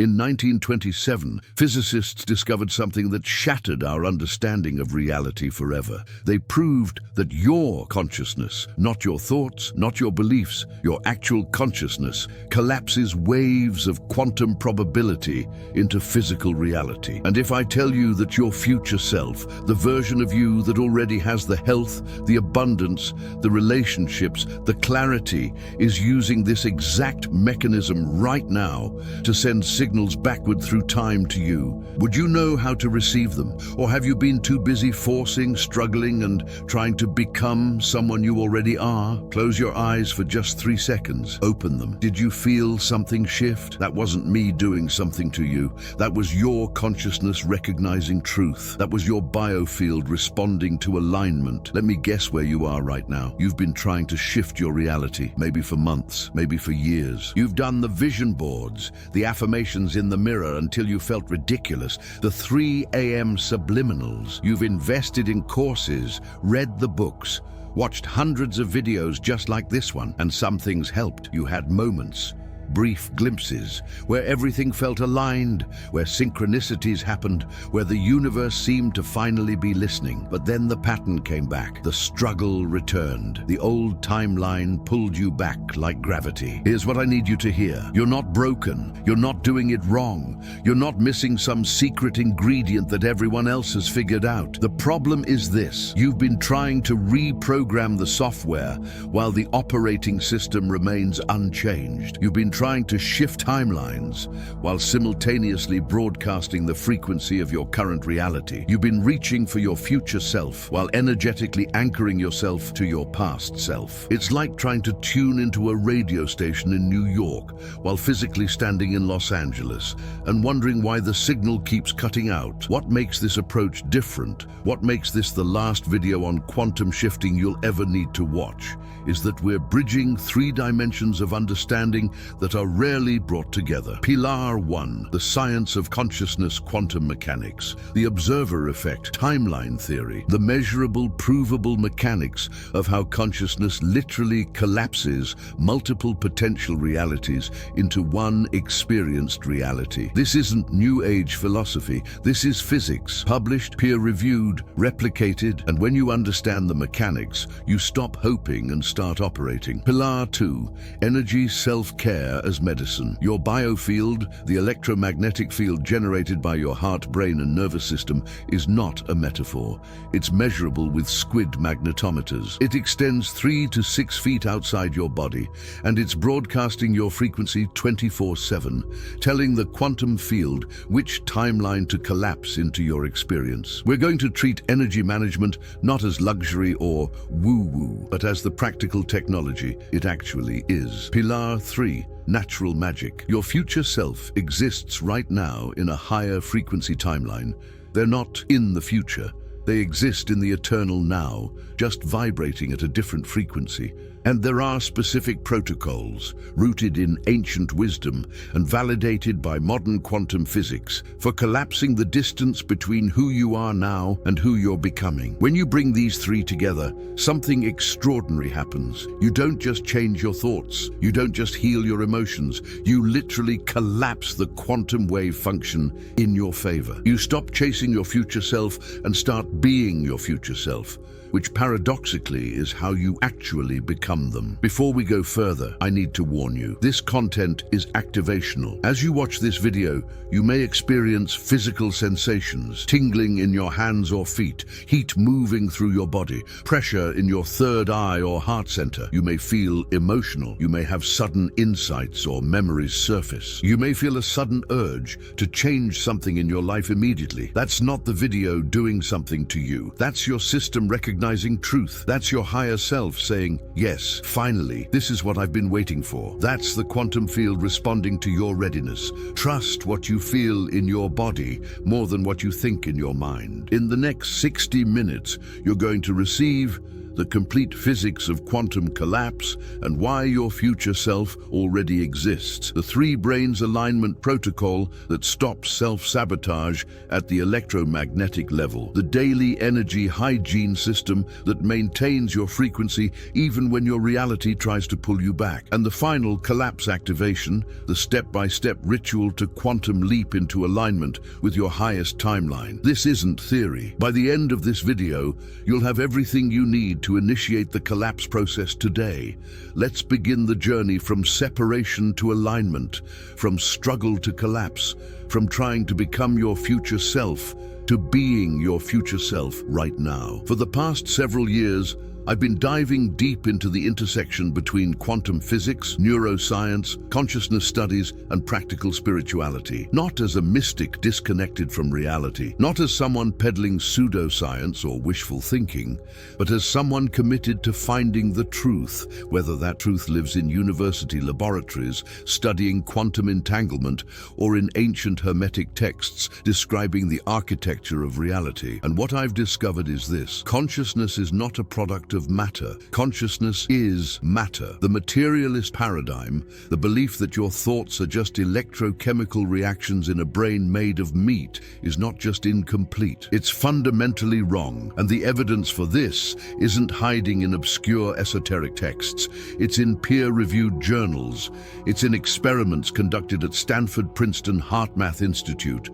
In 1927, physicists discovered something that shattered our understanding of reality forever. They proved that your consciousness, not your thoughts, not your beliefs, your actual consciousness, collapses waves of quantum probability into physical reality. And if I tell you that your future self, the version of you that already has the health, the abundance, the relationships, the clarity, is using this exact mechanism right now to send signals backward through time to you, would you know how to receive them? Or have you been too busy forcing, struggling, and trying to become someone you already are? Close your eyes for just 3 seconds. Open them. Did you feel something shift? That wasn't me doing something to you. That was your consciousness recognizing truth. That was your biofield responding to alignment. Let me guess where you are right now. You've been trying to shift your reality, maybe for months, maybe for years. You've done the vision boards, the affirmations in the mirror until you felt ridiculous, the 3 a.m. subliminals. You've invested in courses, read the books, watched hundreds of videos just like this one, and some things helped. You had moments, brief glimpses, where everything felt aligned, where synchronicities happened, where the universe seemed to finally be listening. But then the pattern came back. The struggle returned. The old timeline pulled you back like gravity. Here's what I need you to hear. You're not broken. You're not doing it wrong. You're not missing some secret ingredient that everyone else has figured out. The problem is this. You've been trying to reprogram the software while the operating system remains unchanged. You've been trying to shift timelines while simultaneously broadcasting the frequency of your current reality. You've been reaching for your future self while energetically anchoring yourself to your past self. It's like trying to tune into a radio station in New York while physically standing in Los Angeles and wondering why the signal keeps cutting out. What makes this approach different, what makes this the last video on quantum shifting you'll ever need to watch, is that we're bridging 3 dimensions of understanding that are rarely brought together. Pilar 1, the science of consciousness, quantum mechanics, the observer effect, timeline theory, the measurable, provable mechanics of how consciousness literally collapses multiple potential realities into one experienced reality. This isn't New Age philosophy. This is physics, published, peer-reviewed, replicated, and when you understand the mechanics, you stop hoping and start operating. Pilar 2, energy self-care as medicine. Your biofield, the electromagnetic field generated by your heart, brain, and nervous system, is not a metaphor. It's measurable with squid magnetometers. It extends 3 to 6 feet outside your body, and it's broadcasting your frequency 24/7, telling the quantum field which timeline to collapse into your experience. We're going to treat energy management not as luxury or woo-woo, but as the practical technology it actually is. Pilar 3, natural magic. Your future self exists right now in a higher frequency timeline. They're not in the future. They exist in the eternal now, just vibrating at a different frequency. And there are specific protocols, rooted in ancient wisdom and validated by modern quantum physics, for collapsing the distance between who you are now and who you're becoming. When you bring these 3 together, something extraordinary happens. You don't just change your thoughts. You don't just heal your emotions. You literally collapse the quantum wave function in your favor. You stop chasing your future self and start being your future self, which paradoxically is how you actually become them. Before we go further, I need to warn you, this content is activational. As you watch this video, you may experience physical sensations, tingling in your hands or feet, heat moving through your body, pressure in your third eye or heart center. You may feel emotional. You may have sudden insights or memories surface. You may feel a sudden urge to change something in your life immediately. That's not the video doing something to you. That's your system recognizing truth. That's your higher self saying, yes, finally, this is what I've been waiting for. That's the quantum field responding to your readiness. Trust what you feel in your body more than what you think in your mind. In the next 60 minutes, you're going to receive the complete physics of quantum collapse, and why your future self already exists. The three brains alignment protocol that stops self-sabotage at the electromagnetic level. The daily energy hygiene system that maintains your frequency even when your reality tries to pull you back. And the final collapse activation, the step-by-step ritual to quantum leap into alignment with your highest timeline. This isn't theory. By the end of this video, you'll have everything you need to initiate the collapse process today. Let's begin the journey from separation to alignment, from struggle to collapse, from trying to become your future self to being your future self right now. For the past several years, I've been diving deep into the intersection between quantum physics, neuroscience, consciousness studies, and practical spirituality. Not as a mystic disconnected from reality, not as someone peddling pseudoscience or wishful thinking, but as someone committed to finding the truth, whether that truth lives in university laboratories, studying quantum entanglement, or in ancient hermetic texts describing the architecture of reality. And what I've discovered is this: consciousness is not a product of matter. Consciousness is matter. The materialist paradigm, the belief that your thoughts are just electrochemical reactions in a brain made of meat, is not just incomplete. It's fundamentally wrong. And the evidence for this isn't hiding in obscure esoteric texts. It's in peer-reviewed journals. It's in experiments conducted at Stanford Princeton HeartMath Institute.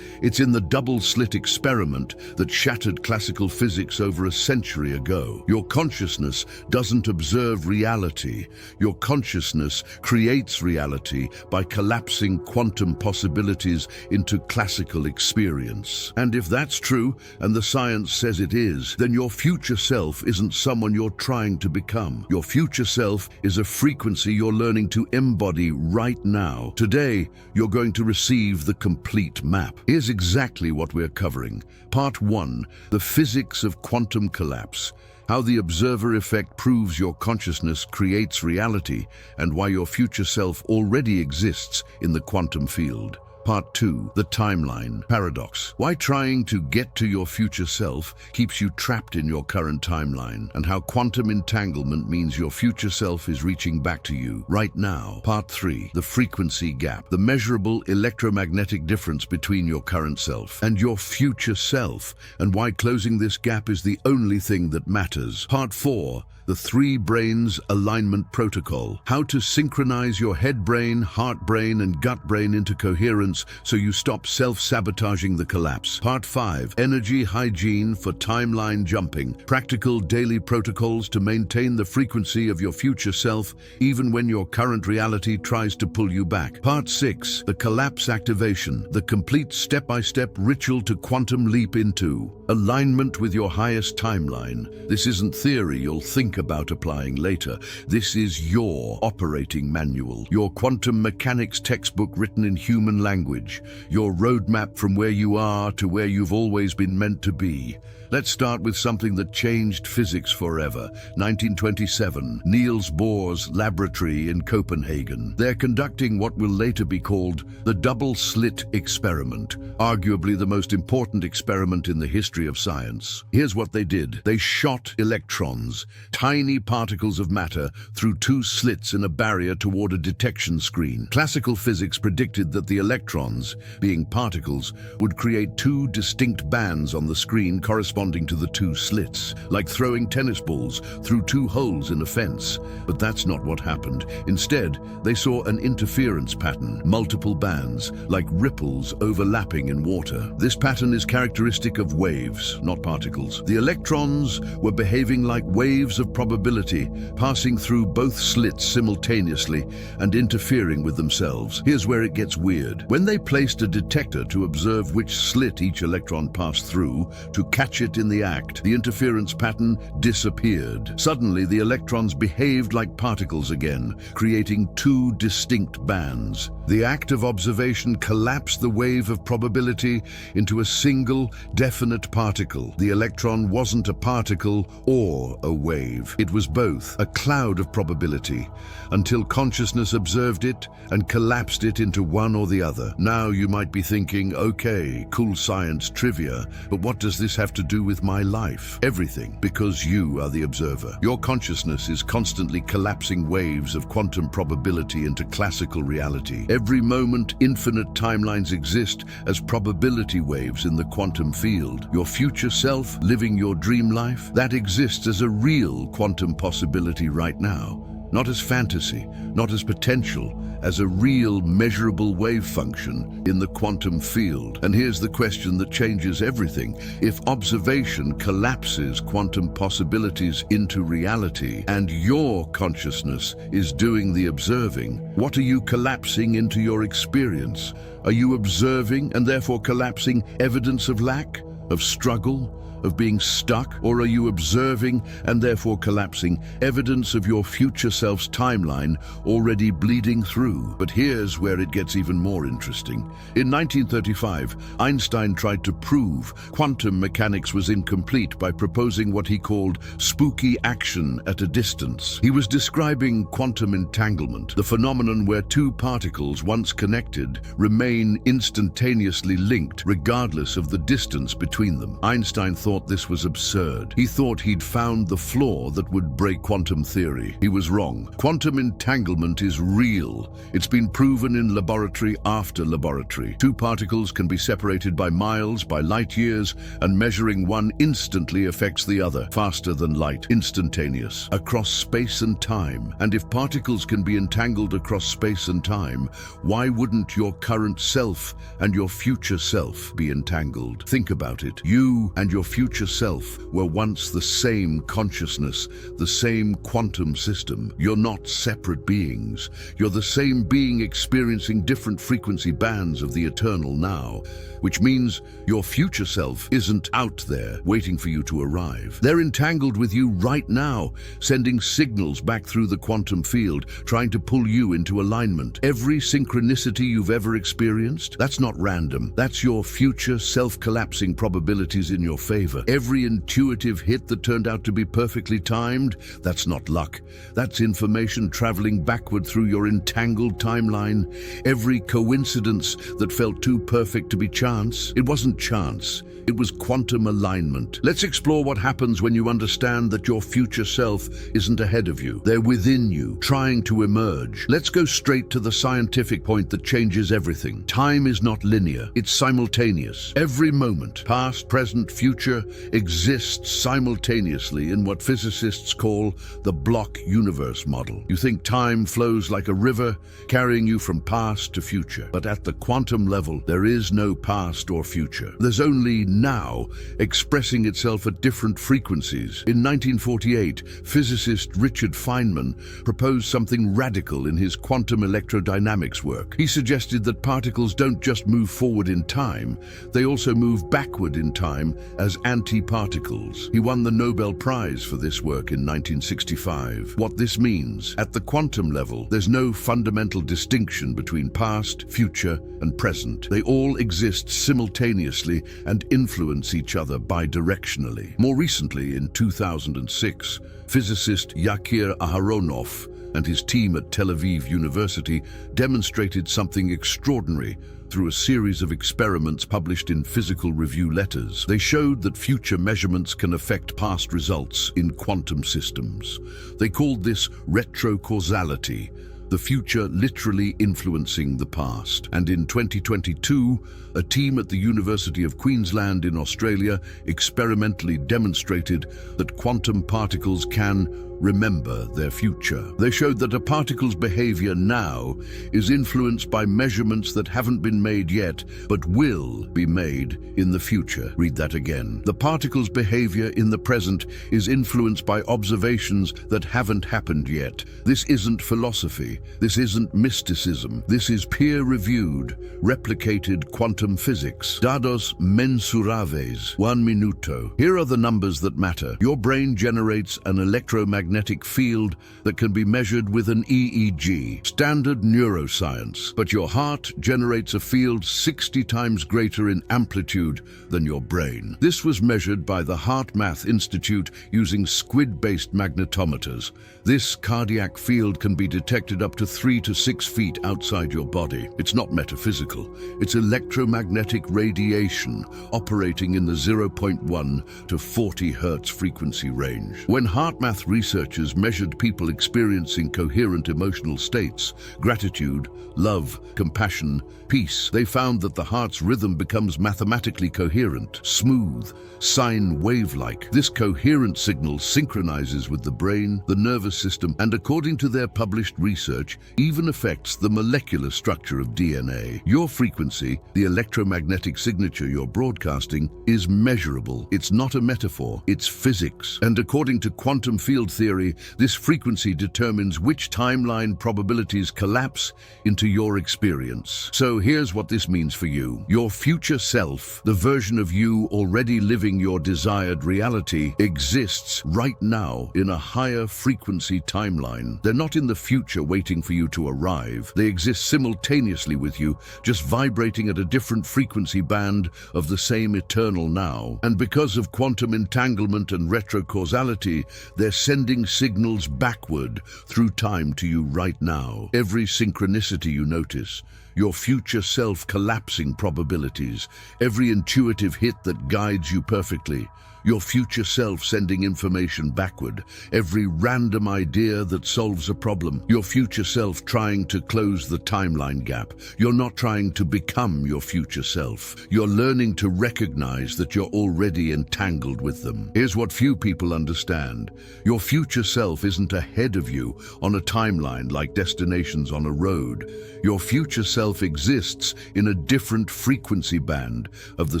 It's in the double-slit experiment that shattered classical physics over a century ago. Your consciousness doesn't observe reality. Your consciousness creates reality by collapsing quantum possibilities into classical experience. And if that's true, and the science says it is, then your future self isn't someone you're trying to become. Your future self is a frequency you're learning to embody right now. Today, you're going to receive the complete map. Here's exactly what we're covering. Part 1, the physics of quantum collapse. How the observer effect proves your consciousness creates reality, and why your future self already exists in the quantum field. Part 2, the timeline paradox. Why trying to get to your future self keeps you trapped in your current timeline, and how quantum entanglement means your future self is reaching back to you right now. Part 3, the frequency gap. The measurable electromagnetic difference between your current self and your future self, and why closing this gap is the only thing that matters. Part 4, the three brains alignment protocol. How to synchronize your head brain, heart brain, and gut brain into coherence so you stop self-sabotaging the collapse. Part 5, energy hygiene for timeline jumping. Practical daily protocols to maintain the frequency of your future self even when your current reality tries to pull you back. Part 6, the collapse activation. The complete step-by-step ritual to quantum leap into alignment with your highest timeline. This isn't theory you'll think about applying later. This is your operating manual, your quantum mechanics textbook written in human language, your roadmap from where you are to where you've always been meant to be. Let's start with something that changed physics forever. 1927, Niels Bohr's laboratory in Copenhagen. They're conducting what will later be called the double-slit experiment, arguably the most important experiment in the history of science. Here's what they did. They shot electrons, tiny particles of matter, through two slits in a barrier toward a detection screen. Classical physics predicted that the electrons, being particles, would create two distinct bands on the screen corresponding to the two slits, like throwing tennis balls through two holes in a fence. But that's not what happened. Instead, they saw an interference pattern, multiple bands, like ripples overlapping in water. This pattern is characteristic of waves, not particles. The electrons were behaving like waves of probability, passing through both slits simultaneously and interfering with themselves. Here's where it gets weird. When they placed a detector to observe which slit each electron passed through, to catch it in the act, the interference pattern disappeared. Suddenly, the electrons behaved like particles again, creating two distinct bands. The act of observation collapsed the wave of probability into a single, definite particle. The electron wasn't a particle or a wave. It was both, a cloud of probability, until consciousness observed it and collapsed it into one or the other. Now you might be thinking, okay, cool science trivia, but what does this have to do do with my life? Everything, because you are the observer. Your consciousness is constantly collapsing waves of quantum probability into classical reality. Every moment, infinite timelines exist as probability waves in the quantum field. Your future self, living your dream life, that exists as a real quantum possibility right now. Not as fantasy, not as potential, as a real measurable wave function in the quantum field. And here's the question that changes everything. If observation collapses quantum possibilities into reality, and your consciousness is doing the observing, what are you collapsing into your experience? Are you observing and therefore collapsing evidence of lack, of struggle, of being stuck? Or are you observing and therefore collapsing evidence of your future self's timeline already bleeding through? But here's where it gets even more interesting. In 1935, Einstein tried to prove quantum mechanics was incomplete by proposing what he called spooky action at a distance. He was describing quantum entanglement, the phenomenon where two particles, once connected, remain instantaneously linked regardless of the distance between them. Einstein thought this was absurd. He thought he'd found the flaw that would break quantum theory. He was wrong. Quantum entanglement is real. It's been proven in laboratory after laboratory. Two particles can be separated by miles, by light years, and measuring one instantly affects the other, faster than light, instantaneous, across space and time. And if particles can be entangled across space and time, why wouldn't your current self and your future self be entangled? Think about it. You and your future self were once the same consciousness, the same quantum system. You're not separate beings. You're the same being experiencing different frequency bands of the eternal now, which means your future self isn't out there waiting for you to arrive. They're entangled with you right now, sending signals back through the quantum field, trying to pull you into alignment. Every synchronicity you've ever experienced, that's not random. That's your future self-collapsing probabilities in your favor. Every intuitive hit that turned out to be perfectly timed, that's not luck. That's information traveling backward through your entangled timeline. Every coincidence that felt too perfect to be chance, it wasn't chance. It was quantum alignment. Let's explore what happens when you understand that your future self isn't ahead of you. They're within you, trying to emerge. Let's go straight to the scientific point that changes everything. Time is not linear. It's simultaneous. Every moment, past, present, future, exists simultaneously in what physicists call the block universe model. You think time flows like a river, carrying you from past to future. But at the quantum level, there is no past or future. There's only now, expressing itself at different frequencies. In 1948, physicist Richard Feynman proposed something radical in his quantum electrodynamics work. He suggested that particles don't just move forward in time, they also move backward in time as antiparticles. He won the Nobel Prize for this work in 1965. What this means, at the quantum level, there's no fundamental distinction between past, future, and present. They all exist simultaneously and influence each other bidirectionally. More recently, in 2006, physicist Yakir Aharonov and his team at Tel Aviv University demonstrated something extraordinary through a series of experiments published in Physical Review Letters. They showed that future measurements can affect past results in quantum systems. They called this retrocausality, the future literally influencing the past. And in 2022, a team at the University of Queensland in Australia experimentally demonstrated that quantum particles can remember their future. They showed that a particle's behavior now is influenced by measurements that haven't been made yet, but will be made in the future. Read that again. The particle's behavior in the present is influenced by observations that haven't happened yet. This isn't philosophy. This isn't mysticism. This is peer-reviewed, replicated quantum physics. Dados mensurables, 1 minuto. Here are the numbers that matter. Your brain generates an electromagnetic electromagnetic field that can be measured with an EEG, standard neuroscience. But your heart generates a field 60 times greater in amplitude than your brain. This was measured by the HeartMath Institute using squid-based magnetometers. This cardiac field can be detected up to 3 to 6 feet outside your body. It's not metaphysical. It's electromagnetic radiation operating in the 0.1 to 40 hertz frequency range. When HeartMath researchers measured people experiencing coherent emotional states, gratitude, love, compassion, peace, they found that the heart's rhythm becomes mathematically coherent, smooth, sine wave-like. This coherent signal synchronizes with the brain, the nervous system, and according to their published research, even affects the molecular structure of DNA. Your frequency, the electromagnetic signature you're broadcasting, is measurable. It's not a metaphor, it's physics. And according to quantum field theory, this frequency determines which timeline probabilities collapse into your experience. So here's what this means for you. Your future self, the version of you already living your desired reality, exists right now in a higher frequency timeline. They're not in the future waiting for you to arrive. They exist simultaneously with you, just vibrating at a different frequency band of the same eternal now. And because of quantum entanglement and retrocausality, they're sending signals backward through time to you right now. Every synchronicity you notice, your future self collapsing probabilities, every intuitive hit that guides you perfectly, your future self sending information backward, every random idea that solves a problem, your future self trying to close the timeline gap. You're not trying to become your future self. You're learning to recognize that you're already entangled with them. Here's what few people understand. Your future self isn't ahead of you on a timeline like destinations on a road. Your future self exists in a different frequency band of the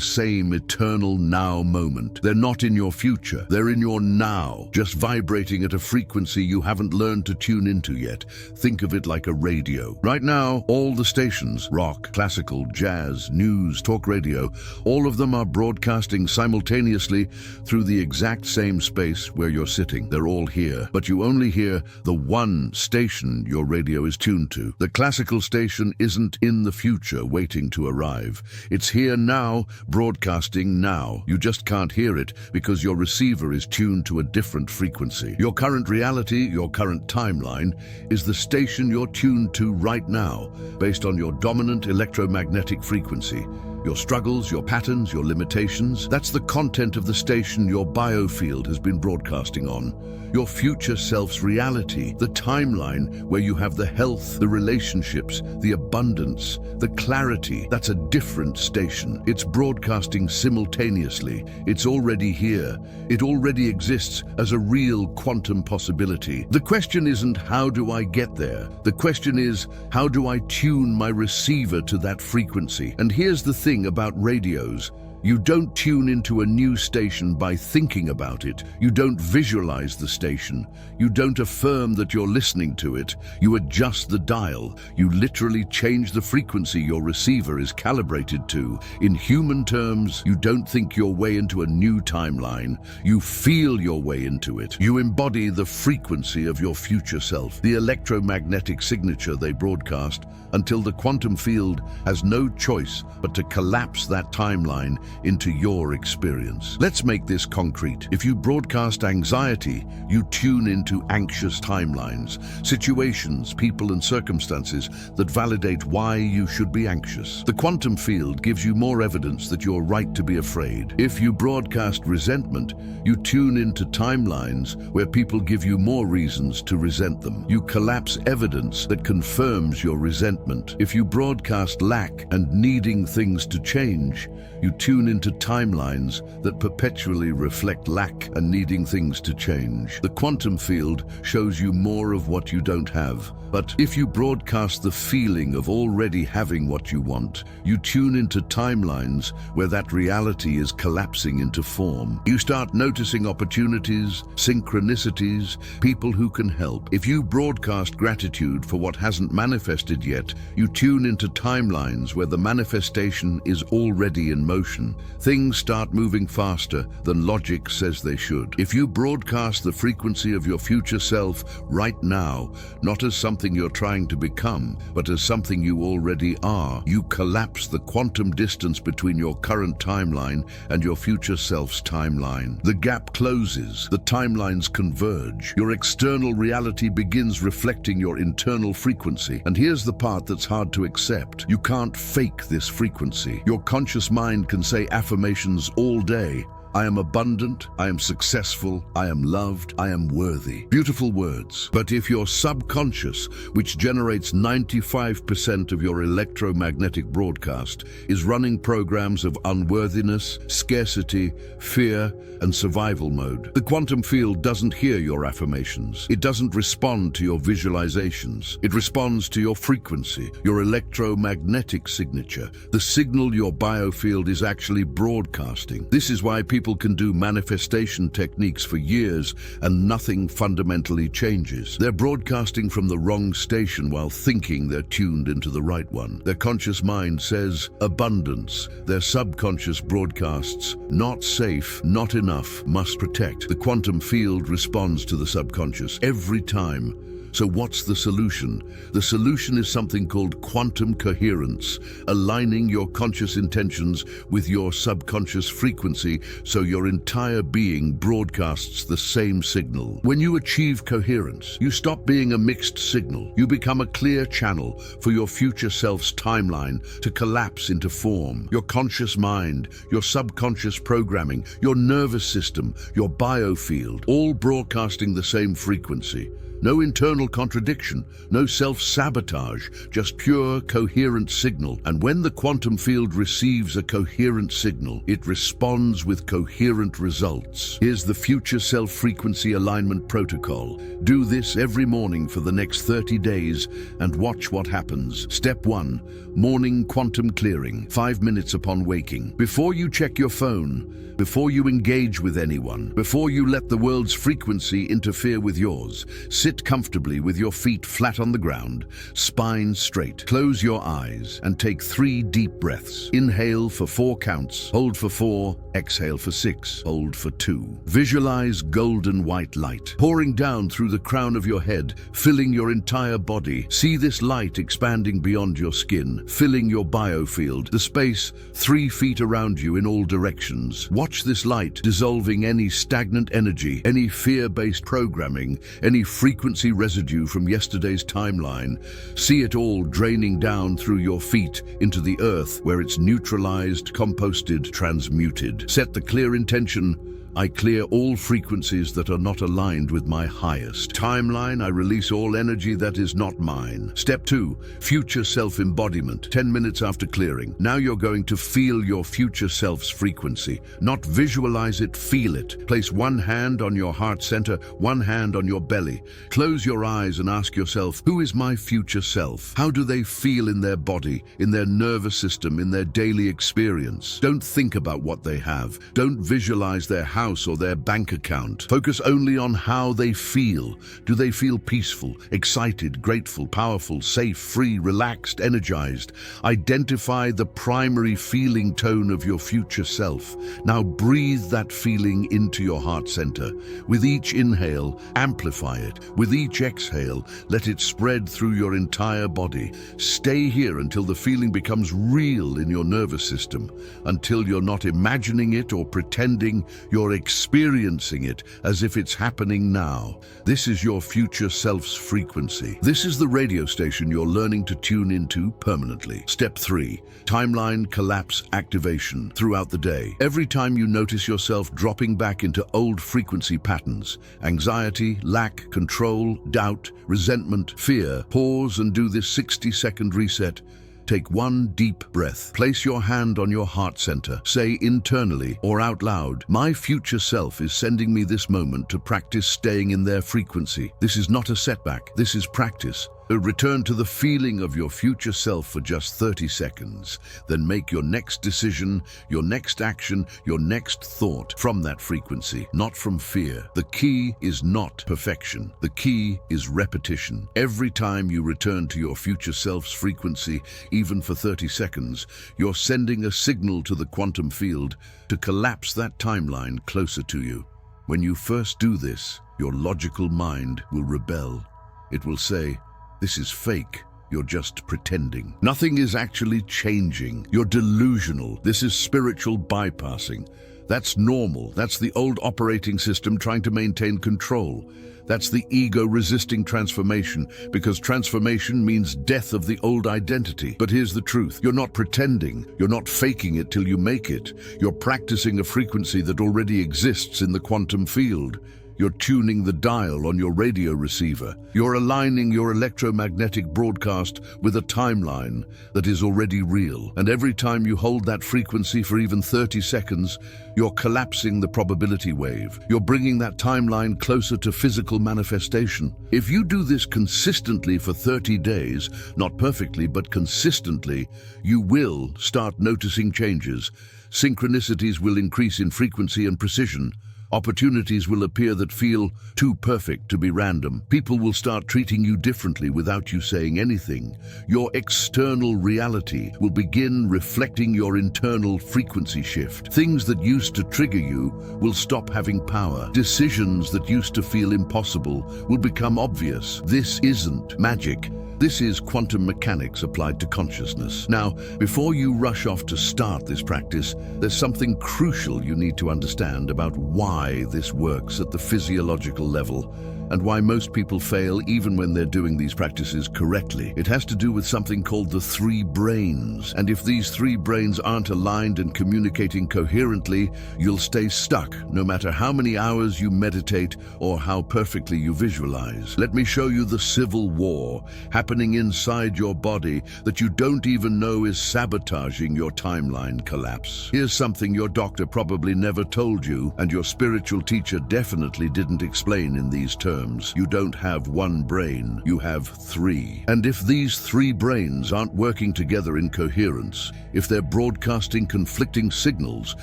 same eternal now moment. They're not in your future, they're in your now, just vibrating at a frequency you haven't learned to tune into yet. Think of it like a radio. Right now, all the stations, rock, classical, jazz, news, talk radio, all of them are broadcasting simultaneously through the exact same space where you're sitting. They're all here, but you only hear the one station your radio is tuned to. The classical station isn't in the future waiting to arrive. It's here now, broadcasting now. You just can't hear it because your receiver is tuned to a different frequency. Your current reality, your current timeline, is the station you're tuned to right now, based on your dominant electromagnetic frequency. Your struggles, your patterns, your limitations, that's the content of the station your biofield has been broadcasting on. Your future self's reality, the timeline where you have the health, the relationships, the abundance, the clarity, that's a different station. It's broadcasting simultaneously. It's already here. It already exists as a real quantum possibility. The question isn't how do I get there? The question is how do I tune my receiver to that frequency? And here's the thing about radios. You don't tune into a new station by thinking about it. You don't visualize the station. You don't affirm that you're listening to it. You adjust the dial. You literally change the frequency your receiver is calibrated to. In human terms, you don't think your way into a new timeline. You feel your way into it. You embody the frequency of your future self, the electromagnetic signature they broadcast, until the quantum field has no choice but to collapse that timeline into your experience. Let's make this concrete. If you broadcast anxiety, you tune into anxious timelines, situations, people, and circumstances that validate why you should be anxious. The quantum field gives you more evidence that you're right to be afraid. If you broadcast resentment, you tune into timelines where people give you more reasons to resent them. You collapse evidence that confirms your resentment. If you broadcast lack and needing things to change, you tune into timelines that perpetually reflect lack and needing things to change. The quantum field shows you more of what you don't have. But if you broadcast the feeling of already having what you want, you tune into timelines where that reality is collapsing into form. You start noticing opportunities, synchronicities, people who can help. If you broadcast gratitude for what hasn't manifested yet, you tune into timelines where the manifestation is already in motion. acceleration. Things start moving faster than logic says they should. If you broadcast the frequency of your future self right now, not as something you're trying to become, but as something you already are, you collapse the quantum distance between your current timeline and your future self's timeline. The gap closes, the timelines converge. Your external reality begins reflecting your internal frequency. And here's the part that's hard to accept. You can't fake this frequency. Your conscious mind can say affirmations all day. I am abundant, I am successful, I am loved, I am worthy. Beautiful words. But if your subconscious, which generates 95% of your electromagnetic broadcast, is running programs of unworthiness, scarcity, fear, and survival mode, the quantum field doesn't hear your affirmations. It doesn't respond to your visualizations. It responds to your frequency, your electromagnetic signature, the signal your biofield is actually broadcasting. This is why people can do manifestation techniques for years and nothing fundamentally changes. They're broadcasting from the wrong station while thinking they're tuned into the right one. Their conscious mind says abundance. Their subconscious broadcasts not safe, not enough, must protect. The quantum field responds to the subconscious every time. So what's the solution? The solution is something called quantum coherence, aligning your conscious intentions with your subconscious frequency so your entire being broadcasts the same signal. When you achieve coherence, you stop being a mixed signal. You become a clear channel for your future self's timeline to collapse into form. Your conscious mind, your subconscious programming, your nervous system, your biofield, all broadcasting the same frequency. No internal contradiction, no self-sabotage, just pure, coherent signal. And when the quantum field receives a coherent signal, it responds with coherent results. Here's the future self-frequency alignment protocol. Do this every morning for the next 30 days and watch what happens. Step 1. Morning quantum clearing, 5 minutes upon waking. Before you check your phone, before you engage with anyone, before you let the world's frequency interfere with yours, sit comfortably with your feet flat on the ground, spine straight. Close your eyes and take 3 deep breaths. Inhale for 4 counts, hold for 4, exhale for 6, hold for 2. Visualize golden white light pouring down through the crown of your head, filling your entire body. See this light expanding beyond your skin, filling your biofield, the space 3 feet around you in all directions. Watch this light dissolving any stagnant energy, any fear-based programming, any frequency residue from yesterday's timeline. See it all draining down through your feet into the earth where it's neutralized, composted, transmuted. Set the clear intention: I clear all frequencies that are not aligned with my highest timeline. I release all energy that is not mine. Step 2, future self-embodiment. 10 minutes after clearing. Now you're going to feel your future self's frequency. Not visualize it, feel it. Place 1 hand on your heart center, 1 hand on your belly. Close your eyes and ask yourself, who is my future self? How do they feel in their body, in their nervous system, in their daily experience? Don't think about what they have. Don't visualize their house or their bank account. Focus only on how they feel. Do they feel peaceful, excited, grateful, powerful, safe, free, relaxed, energized? Identify the primary feeling tone of your future self. Now breathe that feeling into your heart center. With each inhale, amplify it. With each exhale, let it spread through your entire body. Stay here until the feeling becomes real in your nervous system, until you're not imagining it or pretending, you're experiencing it as if it's happening now. This is your future self's frequency. This is the radio station you're learning to tune into permanently. Step 3, timeline collapse activation. Throughout the day, every time you notice yourself dropping back into old frequency patterns, anxiety, lack, control, doubt, resentment, fear, pause and do this 60-second reset. Take 1 deep breath. Place your hand on your heart center. Say internally or out loud, my future self is sending me this moment to practice staying in their frequency. This is not a setback. This is practice. Return to the feeling of your future self for just 30 seconds. Then make your next decision, your next action, your next thought from that frequency, not from fear. The key is not perfection. The key is repetition. Every time you return to your future self's frequency, even for 30 seconds, you're sending a signal to the quantum field to collapse that timeline closer to you. When you first do this, your logical mind will rebel. It will say, "This is fake. You're just pretending. Nothing is actually changing. You're delusional. This is spiritual bypassing. That's normal. That's the old operating system trying to maintain control. That's the ego resisting transformation, because transformation means death of the old identity. But here's the truth. You're not pretending. You're not faking it till you make it. You're practicing a frequency that already exists in the quantum field. You're tuning the dial on your radio receiver. You're aligning your electromagnetic broadcast with a timeline that is already real. And every time you hold that frequency for even 30 seconds, you're collapsing the probability wave. You're bringing that timeline closer to physical manifestation. If you do this consistently for 30 days, not perfectly, but consistently, you will start noticing changes. Synchronicities will increase in frequency and precision. Opportunities will appear that feel too perfect to be random. People will start treating you differently without you saying anything. Your external reality will begin reflecting your internal frequency shift. Things that used to trigger you will stop having power. Decisions that used to feel impossible will become obvious. This isn't magic. This is quantum mechanics applied to consciousness. Now, before you rush off to start this practice, there's something crucial you need to understand about why this works at the physiological level and why most people fail even when they're doing these practices correctly. It has to do with something called the three brains. And if these three brains aren't aligned and communicating coherently, you'll stay stuck, no matter how many hours you meditate or how perfectly you visualize. Let me show you the civil war happening inside your body that you don't even know is sabotaging your timeline collapse. Here's something your doctor probably never told you, and your spiritual teacher definitely didn't explain in these terms. You don't have one brain, you have three. And if these three brains aren't working together in coherence, if they're broadcasting conflicting signals,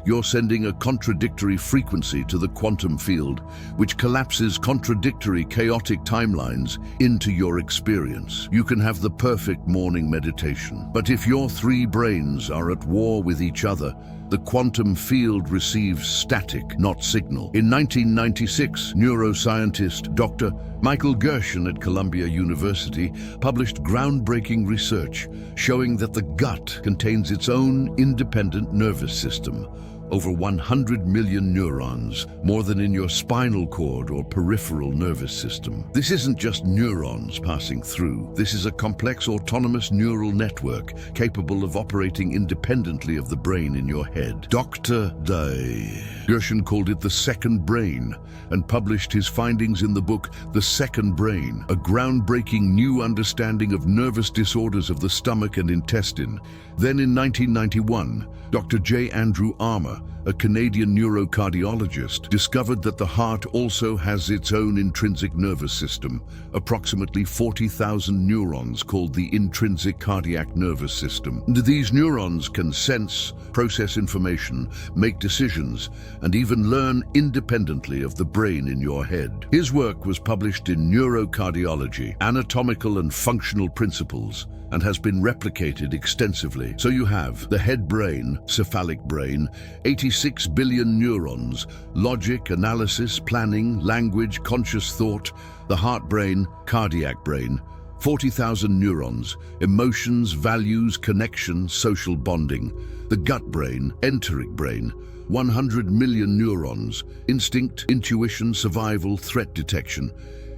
you're sending a contradictory frequency to the quantum field, which collapses contradictory, chaotic timelines into your experience. You can have the perfect morning meditation, but if your three brains are at war with each other, the quantum field receives static, not signal. In 1996, neuroscientist Dr. Michael Gershon at Columbia University published groundbreaking research showing that the gut contains its own independent nervous system. Over 100 million neurons, more than in your spinal cord or peripheral nervous system. This isn't just neurons passing through. This is a complex autonomous neural network capable of operating independently of the brain in your head. Dr. Gershon called it the second brain and published his findings in the book The Second Brain, a groundbreaking new understanding of nervous disorders of the stomach and intestine. Then in 1991, Dr. J. Andrew Armour, a Canadian neurocardiologist, discovered that the heart also has its own intrinsic nervous system, approximately 40,000 neurons called the intrinsic cardiac nervous system. These neurons can sense, process information, make decisions, and even learn independently of the brain in your head. His work was published in Neurocardiology, Anatomical and Functional Principles, and has been replicated extensively. So you have the head brain, cephalic brain, 86 billion neurons, logic, analysis, planning, language, conscious thought, the heart brain, cardiac brain, 40,000 neurons, emotions, values, connection, social bonding, the gut brain, enteric brain, 100 million neurons, instinct, intuition, survival, threat detection.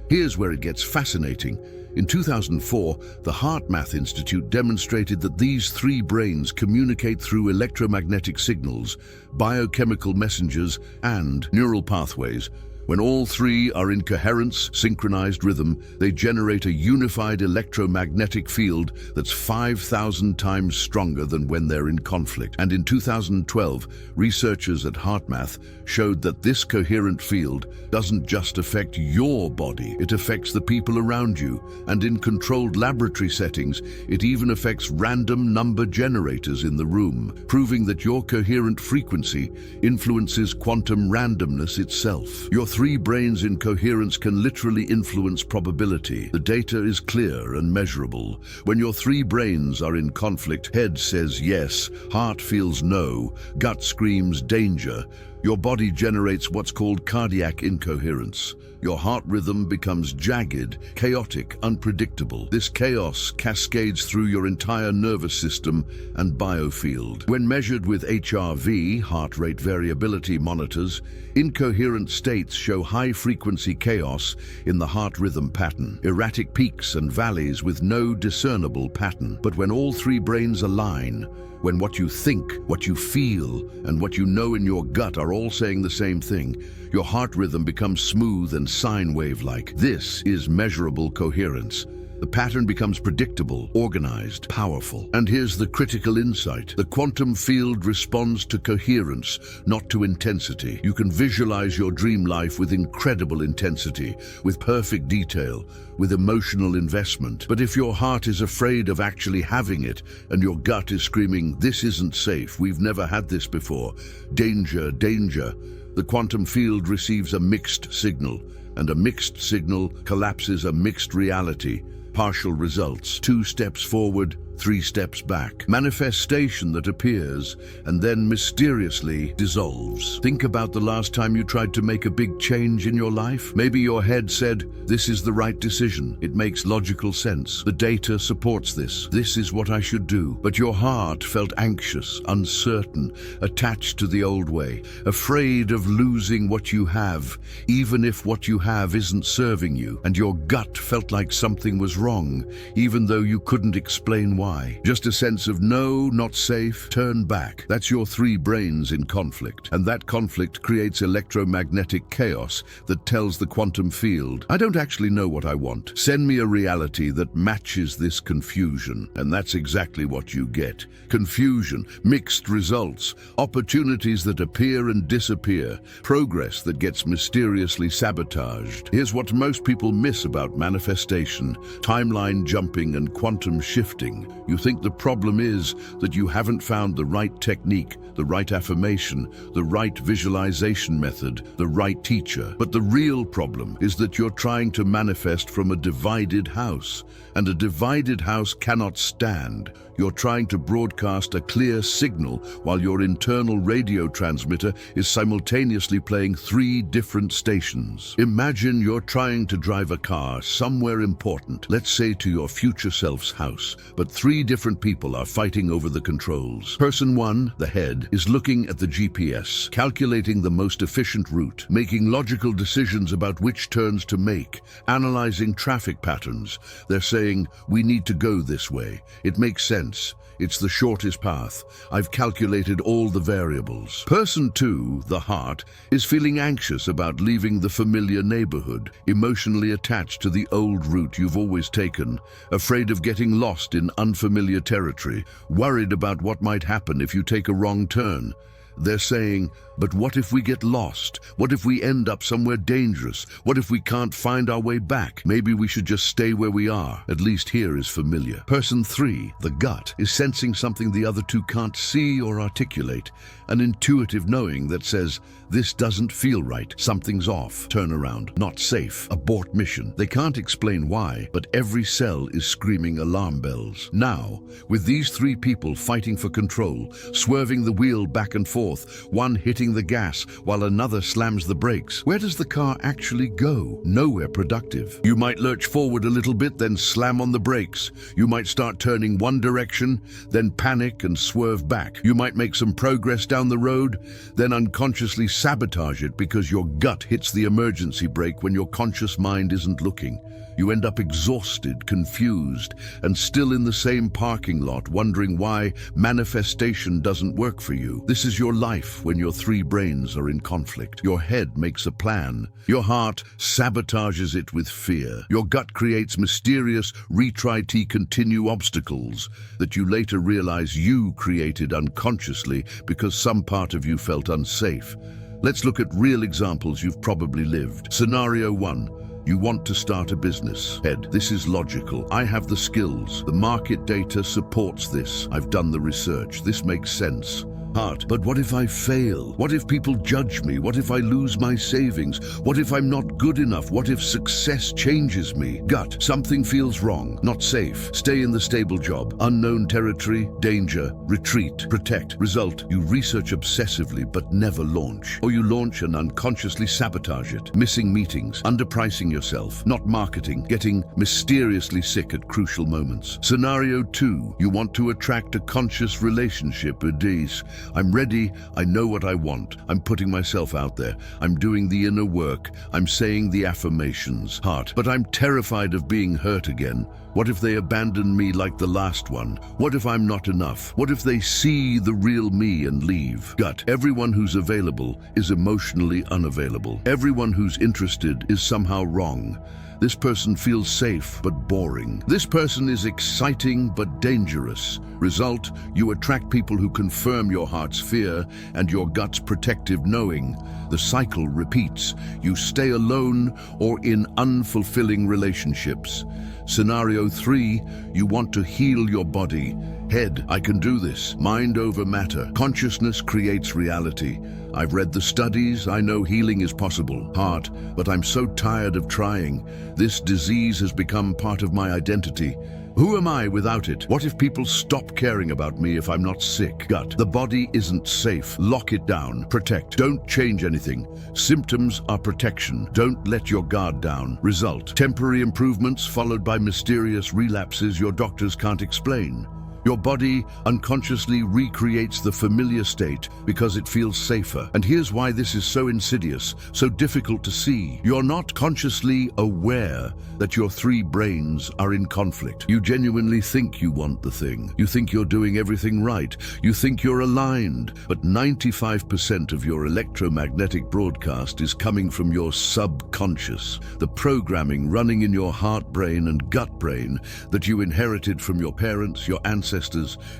Here's where it gets fascinating. In 2004, the HeartMath Institute demonstrated that these three brains communicate through electromagnetic signals, biochemical messengers, and neural pathways, When all three are in coherence, synchronized rhythm, they generate a unified electromagnetic field that's 5,000 times stronger than when they're in conflict. And in 2012, researchers at HeartMath showed that this coherent field doesn't just affect your body, it affects the people around you. And in controlled laboratory settings, it even affects random number generators in the room, proving that your coherent frequency influences quantum randomness itself. Your three brains in coherence can literally influence probability. The data is clear and measurable. When your three brains are in conflict, head says yes, heart feels no, gut screams danger. Your body generates what's called cardiac incoherence. Your heart rhythm becomes jagged, chaotic, unpredictable. This chaos cascades through your entire nervous system and biofield. When measured with HRV, heart rate variability monitors, incoherent states show high-frequency chaos in the heart rhythm pattern, erratic peaks and valleys with no discernible pattern. But when all three brains align, when what you think, what you feel, and what you know in your gut are all saying the same thing, your heart rhythm becomes smooth and sine wave-like. This is measurable coherence. The pattern becomes predictable, organized, powerful. And here's the critical insight. The quantum field responds to coherence, not to intensity. You can visualize your dream life with incredible intensity, with perfect detail, with emotional investment. But if your heart is afraid of actually having it, and your gut is screaming, "This isn't safe, we've never had this before, danger, danger," the quantum field receives a mixed signal, and a mixed signal collapses a mixed reality. Partial results, 2 steps forward, 3 steps back. Manifestation that appears and then mysteriously dissolves. Think about the last time you tried to make a big change in your life. Maybe your head said, "This is the right decision. It makes logical sense. The data supports this. This is what I should do." But your heart felt anxious, uncertain, attached to the old way, afraid of losing what you have, even if what you have isn't serving you. And your gut felt like something was wrong, even though you couldn't explain why. Just a sense of no, not safe, turn back. That's your three brains in conflict. And that conflict creates electromagnetic chaos that tells the quantum field, "I don't actually know what I want. Send me a reality that matches this confusion." And that's exactly what you get. Confusion, mixed results, opportunities that appear and disappear, progress that gets mysteriously sabotaged. Here's what most people miss about manifestation: timeline jumping and quantum shifting. You think the problem is that you haven't found the right technique, the right affirmation, the right visualization method, the right teacher. But the real problem is that you're trying to manifest from a divided house, and a divided house cannot stand. You're trying to broadcast a clear signal while your internal radio transmitter is simultaneously playing 3 different stations. Imagine you're trying to drive a car somewhere important, let's say to your future self's house, but 3 different people are fighting over the controls. Person 1, the head, is looking at the GPS, calculating the most efficient route, making logical decisions about which turns to make, analyzing traffic patterns. They're saying, "We need to go this way. It makes sense. It's the shortest path. I've calculated all the variables." Person 2, the heart, is feeling anxious about leaving the familiar neighborhood, emotionally attached to the old route you've always taken, afraid of getting lost in unfamiliar territory, worried about what might happen if you take a wrong turn. They're saying, "But what if we get lost? What if we end up somewhere dangerous? What if we can't find our way back? Maybe we should just stay where we are. At least here is familiar." Person 3, the gut, is sensing something the other 2 can't see or articulate, an intuitive knowing that says, "This doesn't feel right. Something's off. Turn around. Not safe. Abort mission." They can't explain why, but every cell is screaming alarm bells. Now, with these 3 people fighting for control, swerving the wheel back and forth, one hitting the gas while another slams the brakes, where does the car actually go? Nowhere productive. You might lurch forward a little bit, then slam on the brakes. You might start turning one direction, then panic and swerve back. You might make some progress down the road, then unconsciously sabotage it because your gut hits the emergency brake when your conscious mind isn't looking. You end up exhausted, confused, and still in the same parking lot, wondering why manifestation doesn't work for you. This is your life when your 3 three brains are in conflict. Your head makes a plan. Your heart sabotages it with fear. Your gut creates mysterious retry-to-continue obstacles that you later realize you created unconsciously because some part of you felt unsafe. Let's look at real examples you've probably lived. Scenario 1. You want to start a business. Head, this is logical. I have the skills. The market data supports this. I've done the research. This makes sense. Heart, but what if I fail? What if people judge me? What if I lose my savings? What if I'm not good enough? What if success changes me? Gut, something feels wrong, not safe. Stay in the stable job. Unknown territory, danger, retreat, protect. Result, you research obsessively but never launch. Or you launch and unconsciously sabotage it. Missing meetings, underpricing yourself, not marketing, getting mysteriously sick at crucial moments. Scenario 2, you want to attract a conscious relationship with these. I'm ready, I know what I want. I'm putting myself out there. I'm doing the inner work. I'm saying the affirmations. Heart, but I'm terrified of being hurt again. What if they abandon me like the last one? What if I'm not enough? What if they see the real me and leave? Gut, everyone who's available is emotionally unavailable. Everyone who's interested is somehow wrong. This person feels safe but boring. This person is exciting but dangerous. Result, you attract people who confirm your heart's fear and your gut's protective knowing. The cycle repeats. You stay alone or in unfulfilling relationships. Scenario 3, you want to heal your body. Head, I can do this. Mind over matter. Consciousness creates reality. I've read the studies, I know healing is possible. Heart, but I'm so tired of trying. This disease has become part of my identity. Who am I without it? What if people stop caring about me if I'm not sick? Gut, the body isn't safe. Lock it down. Protect. Don't change anything. Symptoms are protection. Don't let your guard down. Result, temporary improvements followed by mysterious relapses your doctors can't explain. Your body unconsciously recreates the familiar state because it feels safer. And here's why this is so insidious, so difficult to see. You're not consciously aware that your three brains are in conflict. You genuinely think you want the thing. You think you're doing everything right. You think you're aligned. But 95% of your electromagnetic broadcast is coming from your subconscious, the programming running in your heart brain and gut brain that you inherited from your parents, your ancestors,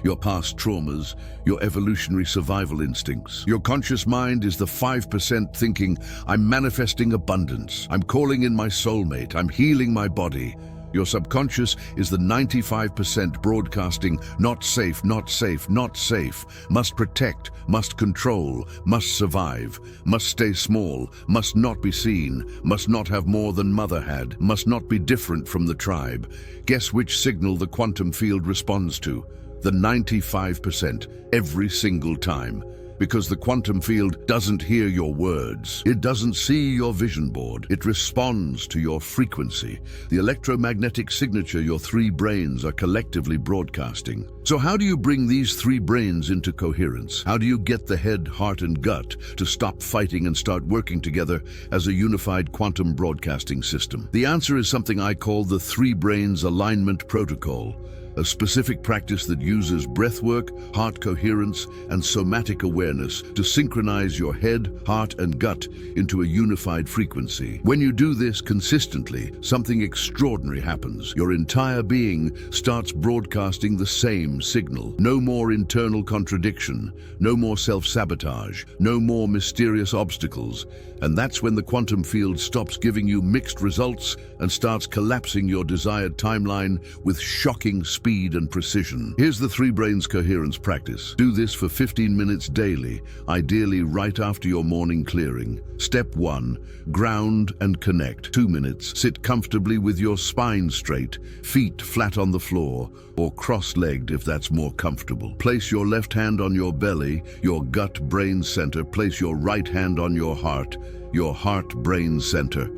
your past traumas, your evolutionary survival instincts. Your conscious mind is the 5% thinking, I'm manifesting abundance, I'm calling in my soulmate, I'm healing my body. Your subconscious is the 95% broadcasting, not safe, not safe, not safe, must protect, must control, must survive, must stay small, must not be seen, must not have more than mother had, must not be different from the tribe. Guess which signal the quantum field responds to? The 95%, every single time. Because the quantum field doesn't hear your words. It doesn't see your vision board. It responds to your frequency, the electromagnetic signature your three brains are collectively broadcasting. So how do you bring these three brains into coherence? How do you get the head, heart, and gut to stop fighting and start working together as a unified quantum broadcasting system? The answer is something I call the Three Brains Alignment Protocol. A specific practice that uses breathwork, heart coherence, and somatic awareness to synchronize your head, heart, and gut into a unified frequency. When you do this consistently, something extraordinary happens. Your entire being starts broadcasting the same signal. No more internal contradiction, no more self-sabotage, no more mysterious obstacles. And that's when the quantum field stops giving you mixed results and starts collapsing your desired timeline with shocking speed and precision. Here's the Three Brains Coherence practice. Do this for 15 minutes daily, ideally right after your morning clearing. Step 1, ground and connect. 2 minutes. Sit comfortably with your spine straight, feet flat on the floor, or cross-legged if that's more comfortable. Place your left hand on your belly, your gut-brain center. Place your right hand on your heart-brain center.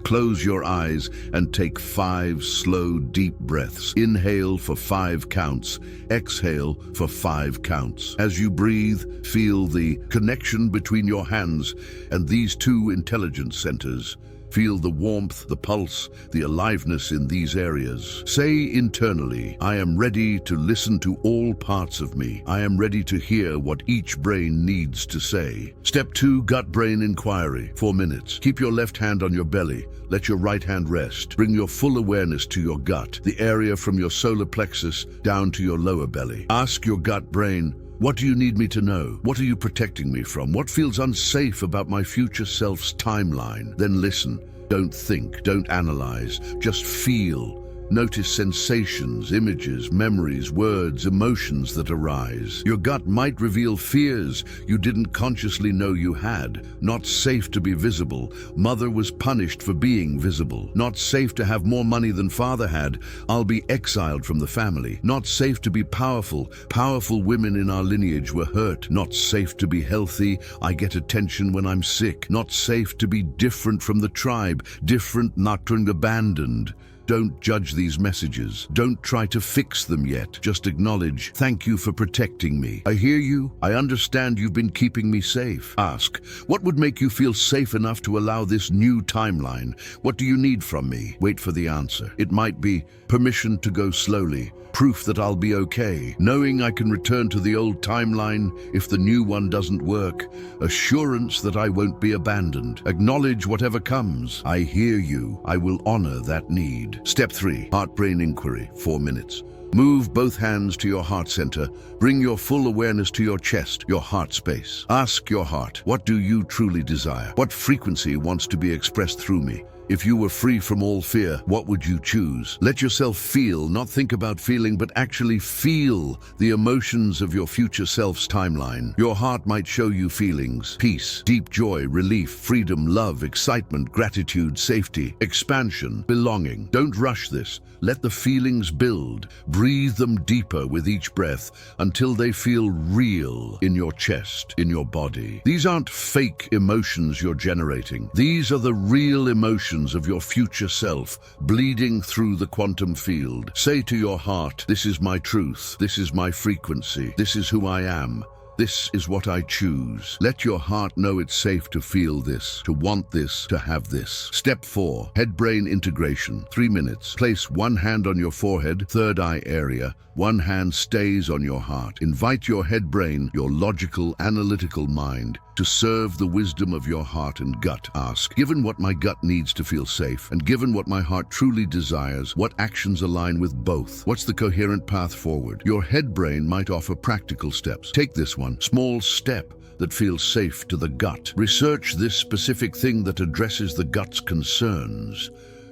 Close your eyes and take 5 slow, deep breaths. Inhale for 5 counts. Exhale for 5 counts. As you breathe, feel the connection between your hands and these two intelligence centers. Feel the warmth, the pulse, the aliveness in these areas. Say internally, I am ready to listen to all parts of me. I am ready to hear what each brain needs to say. Step 2, gut-brain inquiry. 4 minutes. Keep your left hand on your belly. Let your right hand rest. Bring your full awareness to your gut, the area from your solar plexus down to your lower belly. Ask your gut brain, what do you need me to know? What are you protecting me from? What feels unsafe about my future self's timeline? Then listen. Don't think, don't analyze, just feel. Notice sensations, images, memories, words, emotions that arise. Your gut might reveal fears you didn't consciously know you had. Not safe to be visible. Mother was punished for being visible. Not safe to have more money than father had. I'll be exiled from the family. Not safe to be powerful. Powerful women in our lineage were hurt. Not safe to be healthy. I get attention when I'm sick. Not safe to be different from the tribe. Different, not abandoned. Don't judge these messages. Don't try to fix them yet. Just acknowledge, thank you for protecting me. I hear you. I understand you've been keeping me safe. Ask, what would make you feel safe enough to allow this new timeline? What do you need from me? Wait for the answer. It might be permission to go slowly, proof that I'll be okay, knowing I can return to the old timeline if the new one doesn't work, assurance that I won't be abandoned. Acknowledge whatever comes. I hear you. I will honor that need. Step 3, heart-brain inquiry, 4 minutes. Move both hands to your heart center. Bring your full awareness to your chest, your heart space. Ask your heart, what do you truly desire? What frequency wants to be expressed through me? If you were free from all fear, what would you choose? Let yourself feel, not think about feeling, but actually feel the emotions of your future self's timeline. Your heart might show you feelings: peace, deep joy, relief, freedom, love, excitement, gratitude, safety, expansion, belonging. Don't rush this. Let the feelings build. Breathe them deeper with each breath until they feel real in your chest, in your body. These aren't fake emotions you're generating. These are the real emotions of your future self, bleeding through the quantum field. Say to your heart, this is my truth, this is my frequency, this is who I am. This is what I choose. Let your heart know it's safe to feel this, to want this, to have this. Step 4, head-brain integration, 3 minutes. Place one hand on your forehead, third eye area. One hand stays on your heart. Invite your head brain, your logical, analytical mind, to serve the wisdom of your heart and gut. Ask, given what my gut needs to feel safe, and given what my heart truly desires, what actions align with both? What's the coherent path forward? Your head brain might offer practical steps. Take this one, small step that feels safe to the gut. Research this specific thing that addresses the gut's concerns.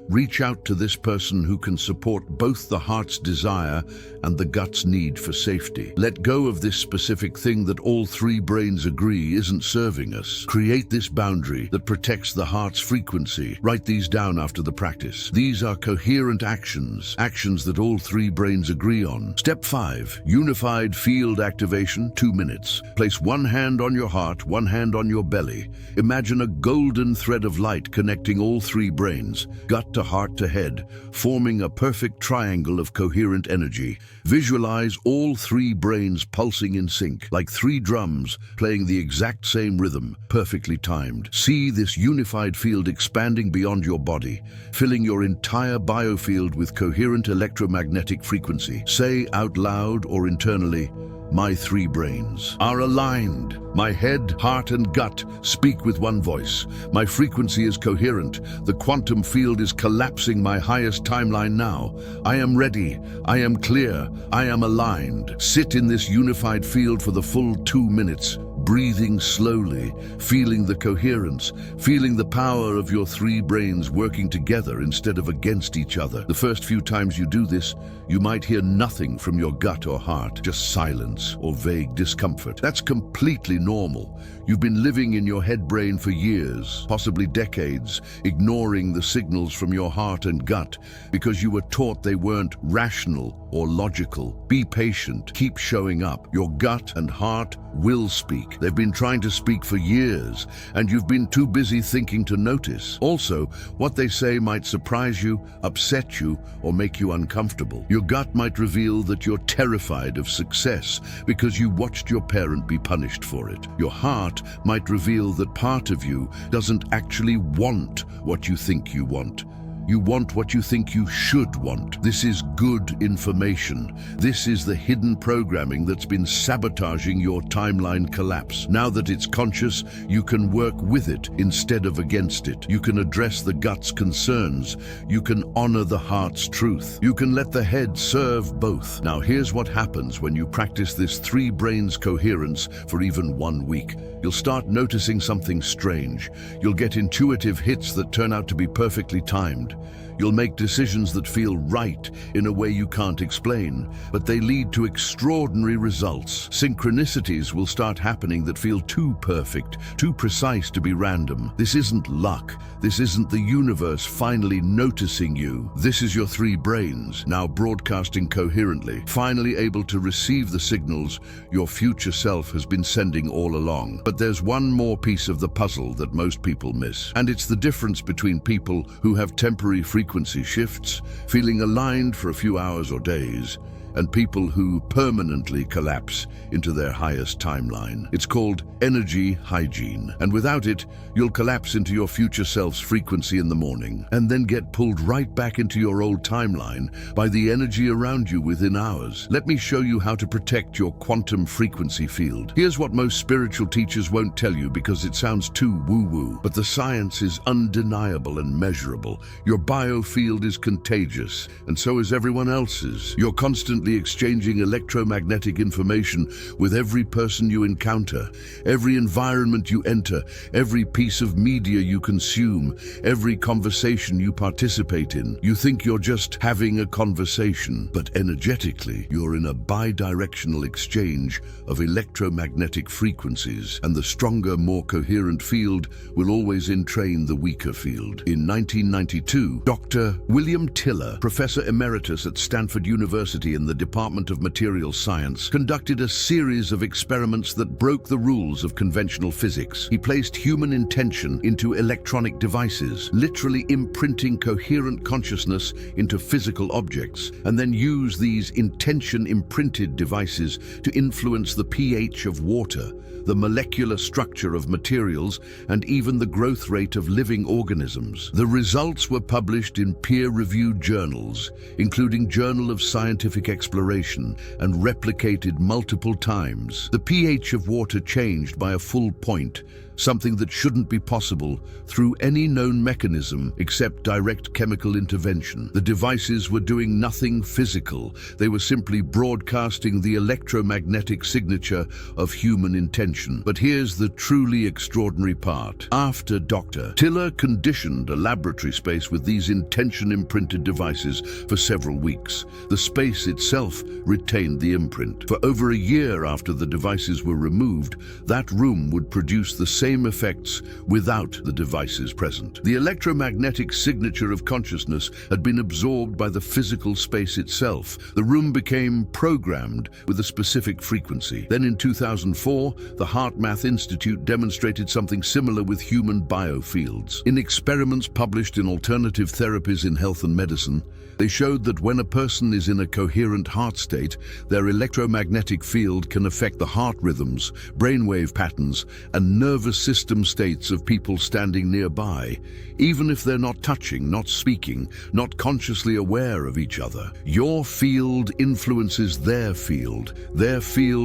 Reach out to this person who can support both the heart's desire and the gut's need for safety. Let go of this specific thing that all three brains agree isn't serving us. Create this boundary that protects the heart's frequency. Write these down after the practice. These are coherent actions, actions that all three brains agree on. Step 5, unified field activation, 2 minutes. Place one hand on your heart, one hand on your belly. Imagine a golden thread of light connecting all three brains, gut to heart to head, forming a perfect triangle of coherent energy. Visualize all three brains pulsing in sync, like 3 drums playing the exact same rhythm, perfectly timed. See this unified field expanding beyond your body, filling your entire biofield with coherent electromagnetic frequency. Say out loud or internally, my 3 brains are aligned. My head, heart, and gut speak with one voice. My frequency is coherent. The quantum field is collapsing my highest timeline now. I am ready. I am clear. I am aligned. Sit in this unified field for the full 2 minutes, breathing slowly, feeling the coherence, feeling the power of your 3 brains working together instead of against each other. The first few times you do this, you might hear nothing from your gut or heart, just silence or vague discomfort. That's completely normal. You've been living in your head brain for years, possibly decades, ignoring the signals from your heart and gut because you were taught they weren't rational or logical. Be patient. Keep showing up. Your gut and heart will speak. They've been trying to speak for years, and you've been too busy thinking to notice. Also, what they say might surprise you, upset you, or make you uncomfortable. Your gut might reveal that you're terrified of success because you watched your parent be punished for it. Your heart might reveal that part of you doesn't actually want what you think you want. You want what you think you should want. This is good information. This is the hidden programming that's been sabotaging your timeline collapse. Now that it's conscious, you can work with it instead of against it. You can address the gut's concerns. You can honor the heart's truth. You can let the head serve both. Now here's what happens when you practice this three brains coherence for even 1 week. You'll start noticing something strange. You'll get intuitive hits that turn out to be perfectly timed. You'll make decisions that feel right in a way you can't explain, but they lead to extraordinary results. Synchronicities will start happening that feel too perfect, too precise to be random. This isn't luck. This isn't the universe finally noticing you. This is your three brains, now broadcasting coherently, finally able to receive the signals your future self has been sending all along. But there's one more piece of the puzzle that most people miss, and it's the difference between people who have temporary frequency shifts, feeling aligned for a few hours or days, and people who permanently collapse into their highest timeline. It's called energy hygiene, and without it, you'll collapse into your future self's frequency in the morning, and then get pulled right back into your old timeline by the energy around you within hours. Let me show you how to protect your quantum frequency field. Here's what most spiritual teachers won't tell you because it sounds too woo-woo, but the science is undeniable and measurable. Your biofield is contagious, and so is everyone else's. You're constantly exchanging electromagnetic information with every person you encounter, every environment you enter, every piece of media you consume, every conversation you participate in. You think you're just having a conversation, but energetically, you're in a bi-directional exchange of electromagnetic frequencies, and the stronger, more coherent field will always entrain the weaker field. In 1992, Dr. William Tiller, Professor Emeritus at Stanford University in the Department of Materials Science, conducted a series of experiments that broke the rules of conventional physics. He placed human intention into electronic devices, literally imprinting coherent consciousness into physical objects, and then used these intention-imprinted devices to influence the pH of water, the molecular structure of materials, and even the growth rate of living organisms. The results were published in peer-reviewed journals, including Journal of Scientific Exploration, and replicated multiple times. The pH of water changed by a full point, something that shouldn't be possible through any known mechanism except direct chemical intervention. The devices were doing nothing physical. They were simply broadcasting the electromagnetic signature of human intention. But here's the truly extraordinary part. After Dr. Tiller conditioned a laboratory space with these intention-imprinted devices for several weeks, the space itself retained the imprint. For over a year after the devices were removed, that room would produce the same effects without the devices present. The electromagnetic signature of consciousness had been absorbed by the physical space itself. The room became programmed with a specific frequency. Then in 2004, the HeartMath Institute demonstrated something similar with human biofields. In experiments published in Alternative Therapies in Health and Medicine, they showed that when a person is in a coherent heart state, their electromagnetic field can affect the heart rhythms, brainwave patterns, and nervous system states of people standing nearby, even if they're not touching, not speaking, not consciously aware of each other. Your field influences their field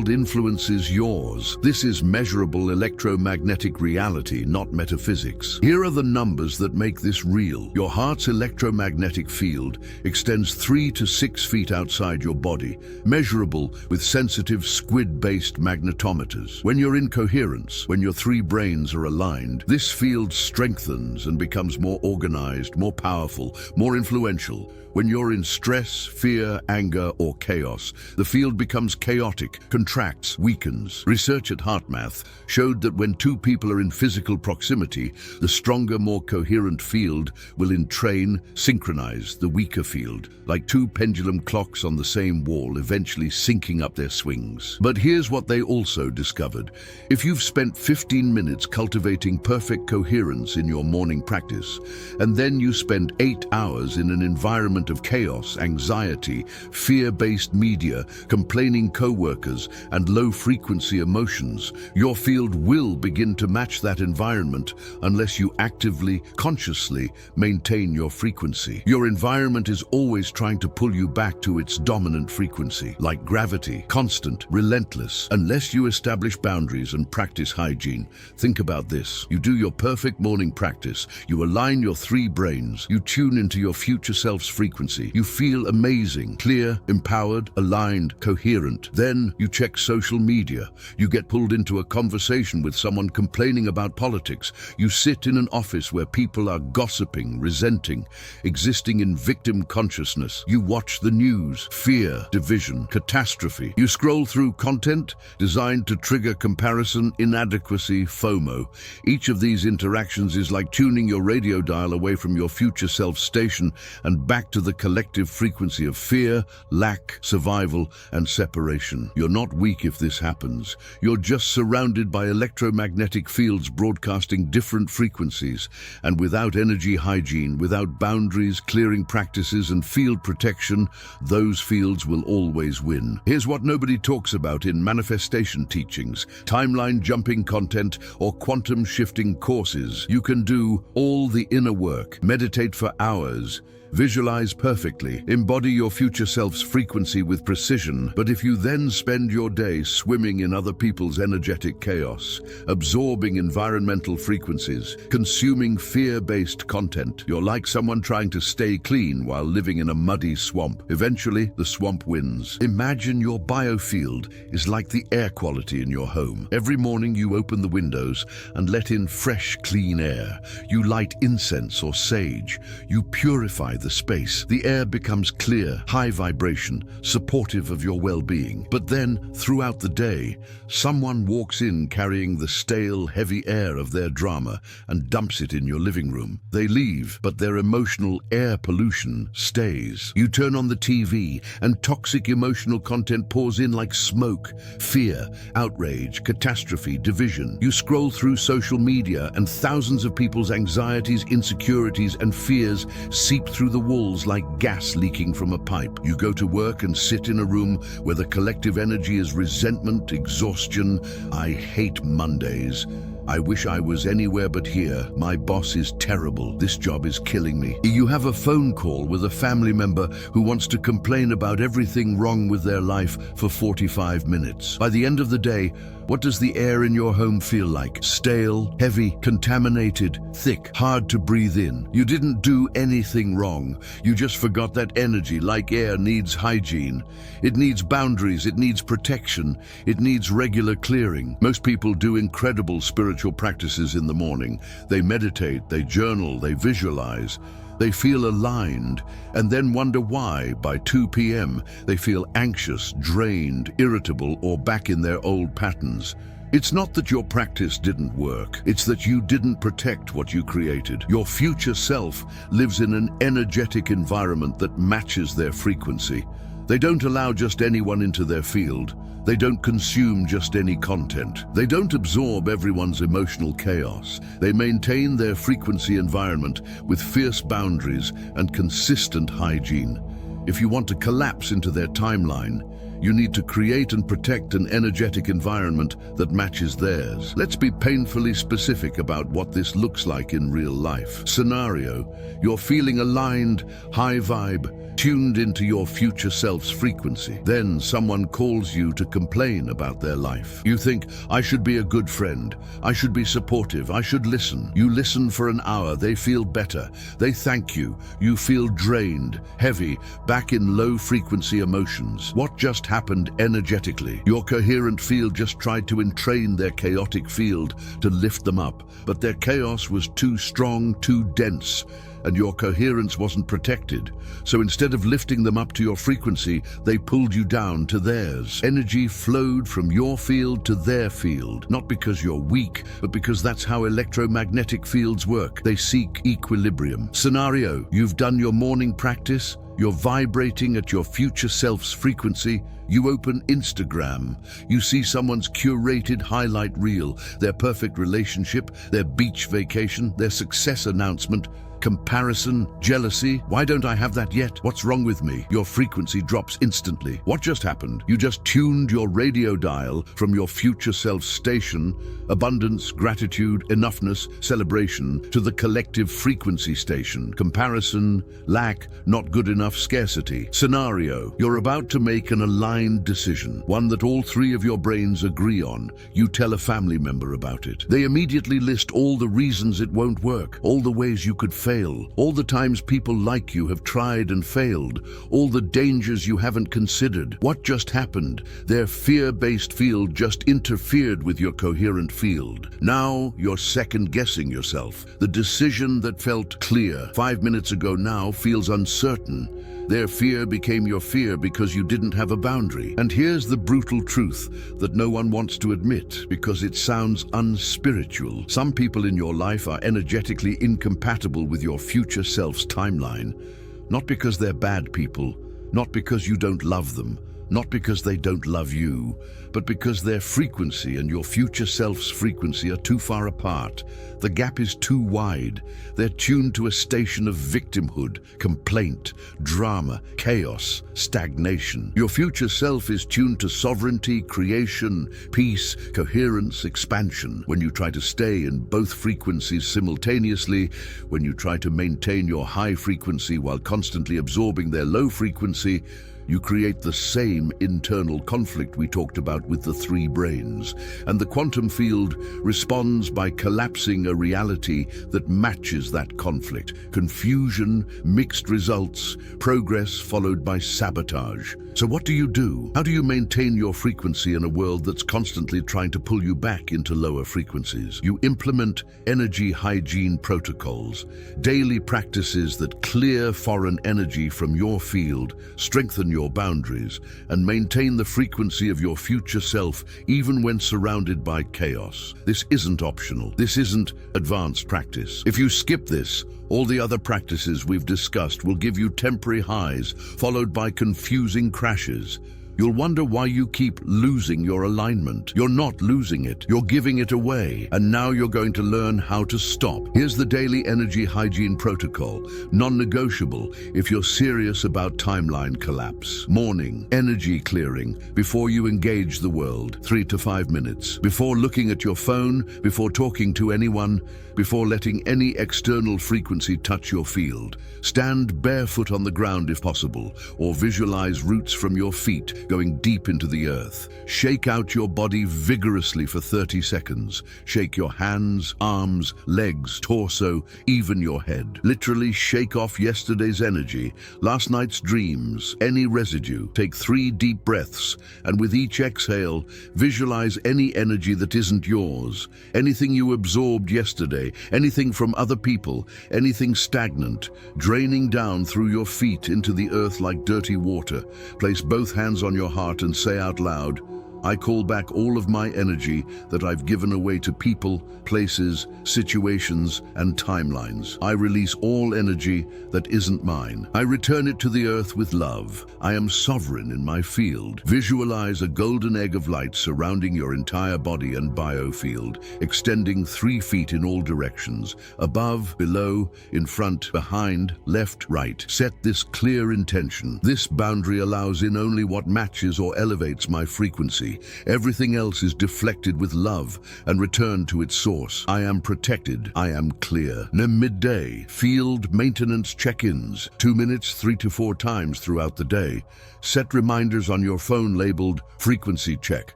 influences yours. This is measurable electromagnetic reality, not metaphysics. Here are the numbers that make this real. Your heart's electromagnetic field extends 3 to 6 feet outside your body, measurable with sensitive squid-based magnetometers. When you're in coherence, when your three brains are aligned, this field strengthens and becomes more organized, more powerful, more influential. When you're in stress, fear, anger, or chaos, the field becomes chaotic, contracts, weakens. Research at HeartMath showed that when two people are in physical proximity, the stronger, more coherent field will in train synchronize the weaker field, like two pendulum clocks on the same wall, eventually syncing up their swings. But here's what they also discovered. If you've spent 15 minutes cultivating perfect coherence in your morning practice, and then you spend 8 hours in an environment of chaos, anxiety, fear-based media, complaining co-workers, and low-frequency emotions, your field will begin to match that environment unless you actively, consciously maintain your frequency. Your environment is always trying to pull you back to its dominant frequency, like gravity, constant, relentless. Unless you establish boundaries and practice hygiene. Think about this. You do your perfect morning practice. You align your 3 brains. You tune into your future self's frequency. You feel amazing, clear, empowered, aligned, coherent. Then you check social media. You get pulled into a conversation with someone complaining about politics. You sit in an office where people are gossiping, resenting, existing in victim consciousness. You watch the news, fear, division, catastrophe. You scroll through content designed to trigger comparison, inadequacy, FOMO. Each of these interactions is like tuning your radio dial away from your future self station and back to the collective frequency of fear, lack, survival, and separation. You're not weak if this happens. You're just surrounded by electromagnetic fields broadcasting different frequencies. And without energy hygiene, without boundaries, clearing practices, and field protection, those fields will always win. Here's what nobody talks about in manifestation teachings, timeline jumping content, or quantum shifting courses. You can do all the inner work, meditate for hours, visualize perfectly, embody your future self's frequency with precision, but if you then spend your day swimming in other people's energetic chaos, absorbing environmental frequencies, consuming fear-based content, you're like someone trying to stay clean while living in a muddy swamp. Eventually, the swamp wins. Imagine your biofield is like the air quality in your home. Every morning you open the windows and let in fresh, clean air. You light incense or sage. You purify the space. The air becomes clear, high vibration, supportive of your well-being. But then, throughout the day, someone walks in carrying the stale, heavy air of their drama and dumps it in your living room. They leave, but their emotional air pollution stays. You turn on the TV, and toxic emotional content pours in like smoke. Fear, outrage, catastrophe, division. You scroll through social media, and thousands of people's anxieties, insecurities, and fears seep through the walls like gas leaking from a pipe. You go to work and sit in a room where the collective energy is resentment, exhaustion. I hate Mondays. I wish I was anywhere but here. My boss is terrible. This job is killing me. You have a phone call with a family member who wants to complain about everything wrong with their life for 45 minutes. By the end of the day, what does the air in your home feel like? Stale, heavy, contaminated, thick, hard to breathe in. You didn't do anything wrong. You just forgot that energy, like air, needs hygiene. It needs boundaries, it needs protection, it needs regular clearing. Most people do incredible spiritual practices in the morning. They meditate, they journal, they visualize. They feel aligned, and then wonder why, by 2 p.m., they feel anxious, drained, irritable, or back in their old patterns. It's not that your practice didn't work, it's that you didn't protect what you created. Your future self lives in an energetic environment that matches their frequency. They don't allow just anyone into their field. They don't consume just any content. They don't absorb everyone's emotional chaos. They maintain their frequency environment with fierce boundaries and consistent hygiene. If you want to collapse into their timeline, you need to create and protect an energetic environment that matches theirs. Let's be painfully specific about what this looks like in real life. Scenario: you're feeling aligned, high vibe, tuned into your future self's frequency. Then someone calls you to complain about their life. You think, I should be a good friend. I should be supportive. I should listen. You listen for an hour. They feel better. They thank you. You feel drained, heavy, back in low frequency emotions. What just just happened energetically. Your coherent field just tried to entrain their chaotic field to lift them up, but their chaos was too strong, too dense, and your coherence wasn't protected. So instead of lifting them up to your frequency, they pulled you down to theirs. Energy flowed from your field to their field, not because you're weak, but because that's how electromagnetic fields work. They seek equilibrium. Scenario: you've done your morning practice, you're vibrating at your future self's frequency, you open Instagram, you see someone's curated highlight reel, their perfect relationship, their beach vacation, their success announcement. Comparison, jealousy. Why don't I have that yet? What's wrong with me? Your frequency drops instantly. What just happened? You just tuned your radio dial from your future self's station, abundance, gratitude, enoughness, celebration, to the collective frequency station. Comparison, lack, not good enough, scarcity. Scenario: you're about to make an aligned decision, one that all three of your brains agree on. You tell a family member about it. They immediately list all the reasons it won't work, all the ways you could fail, all the times people like you have tried and failed, all the dangers you haven't considered. What just happened? Their fear-based field just interfered with your coherent field. Now you're second-guessing yourself. The decision that felt clear 5 minutes ago now feels uncertain. Their fear became your fear because you didn't have a boundary. And here's the brutal truth that no one wants to admit because it sounds unspiritual. Some people in your life are energetically incompatible with your future self's timeline. Not because they're bad people, not because you don't love them, not because they don't love you, but because their frequency and your future self's frequency are too far apart. The gap is too wide. They're tuned to a station of victimhood, complaint, drama, chaos, stagnation. Your future self is tuned to sovereignty, creation, peace, coherence, expansion. When you try to stay in both frequencies simultaneously, when you try to maintain your high frequency while constantly absorbing their low frequency, you create the same internal conflict we talked about with the three brains. And the quantum field responds by collapsing a reality that matches that conflict. Confusion, mixed results, progress followed by sabotage. So what do you do? How do you maintain your frequency in a world that's constantly trying to pull you back into lower frequencies? You implement energy hygiene protocols, daily practices that clear foreign energy from your field, strengthen your boundaries, and maintain the frequency of your future self even when surrounded by chaos. This isn't optional. This isn't advanced practice. If you skip this, all the other practices we've discussed will give you temporary highs, followed by confusing crashes. You'll wonder why you keep losing your alignment. You're not losing it, you're giving it away. And now you're going to learn how to stop. Here's the daily energy hygiene protocol, non-negotiable if you're serious about timeline collapse. Morning, energy clearing, before you engage the world, 3 to 5 minutes. Before looking at your phone, before talking to anyone, before letting any external frequency touch your field. Stand barefoot on the ground if possible, or visualize roots from your feet going deep into the earth. Shake out your body vigorously for 30 seconds. Shake your hands, arms, legs, torso, even your head. Literally shake off yesterday's energy, last night's dreams, any residue. Take 3 deep breaths, and with each exhale, visualize any energy that isn't yours, anything you absorbed yesterday, anything from other people, anything stagnant, draining down through your feet into the earth like dirty water. Place both hands on your heart and say out loud, I call back all of my energy that I've given away to people, places, situations, and timelines. I release all energy that isn't mine. I return it to the earth with love. I am sovereign in my field. Visualize a golden egg of light surrounding your entire body and biofield, extending 3 feet in all directions, above, below, in front, behind, left, right. Set this clear intention. This boundary allows in only what matches or elevates my frequency. Everything else is deflected with love and returned to its source. I am protected. I am clear. Midday, field maintenance check-ins, 2 minutes 3 to 4 times throughout the day. Set reminders on your phone labeled frequency check.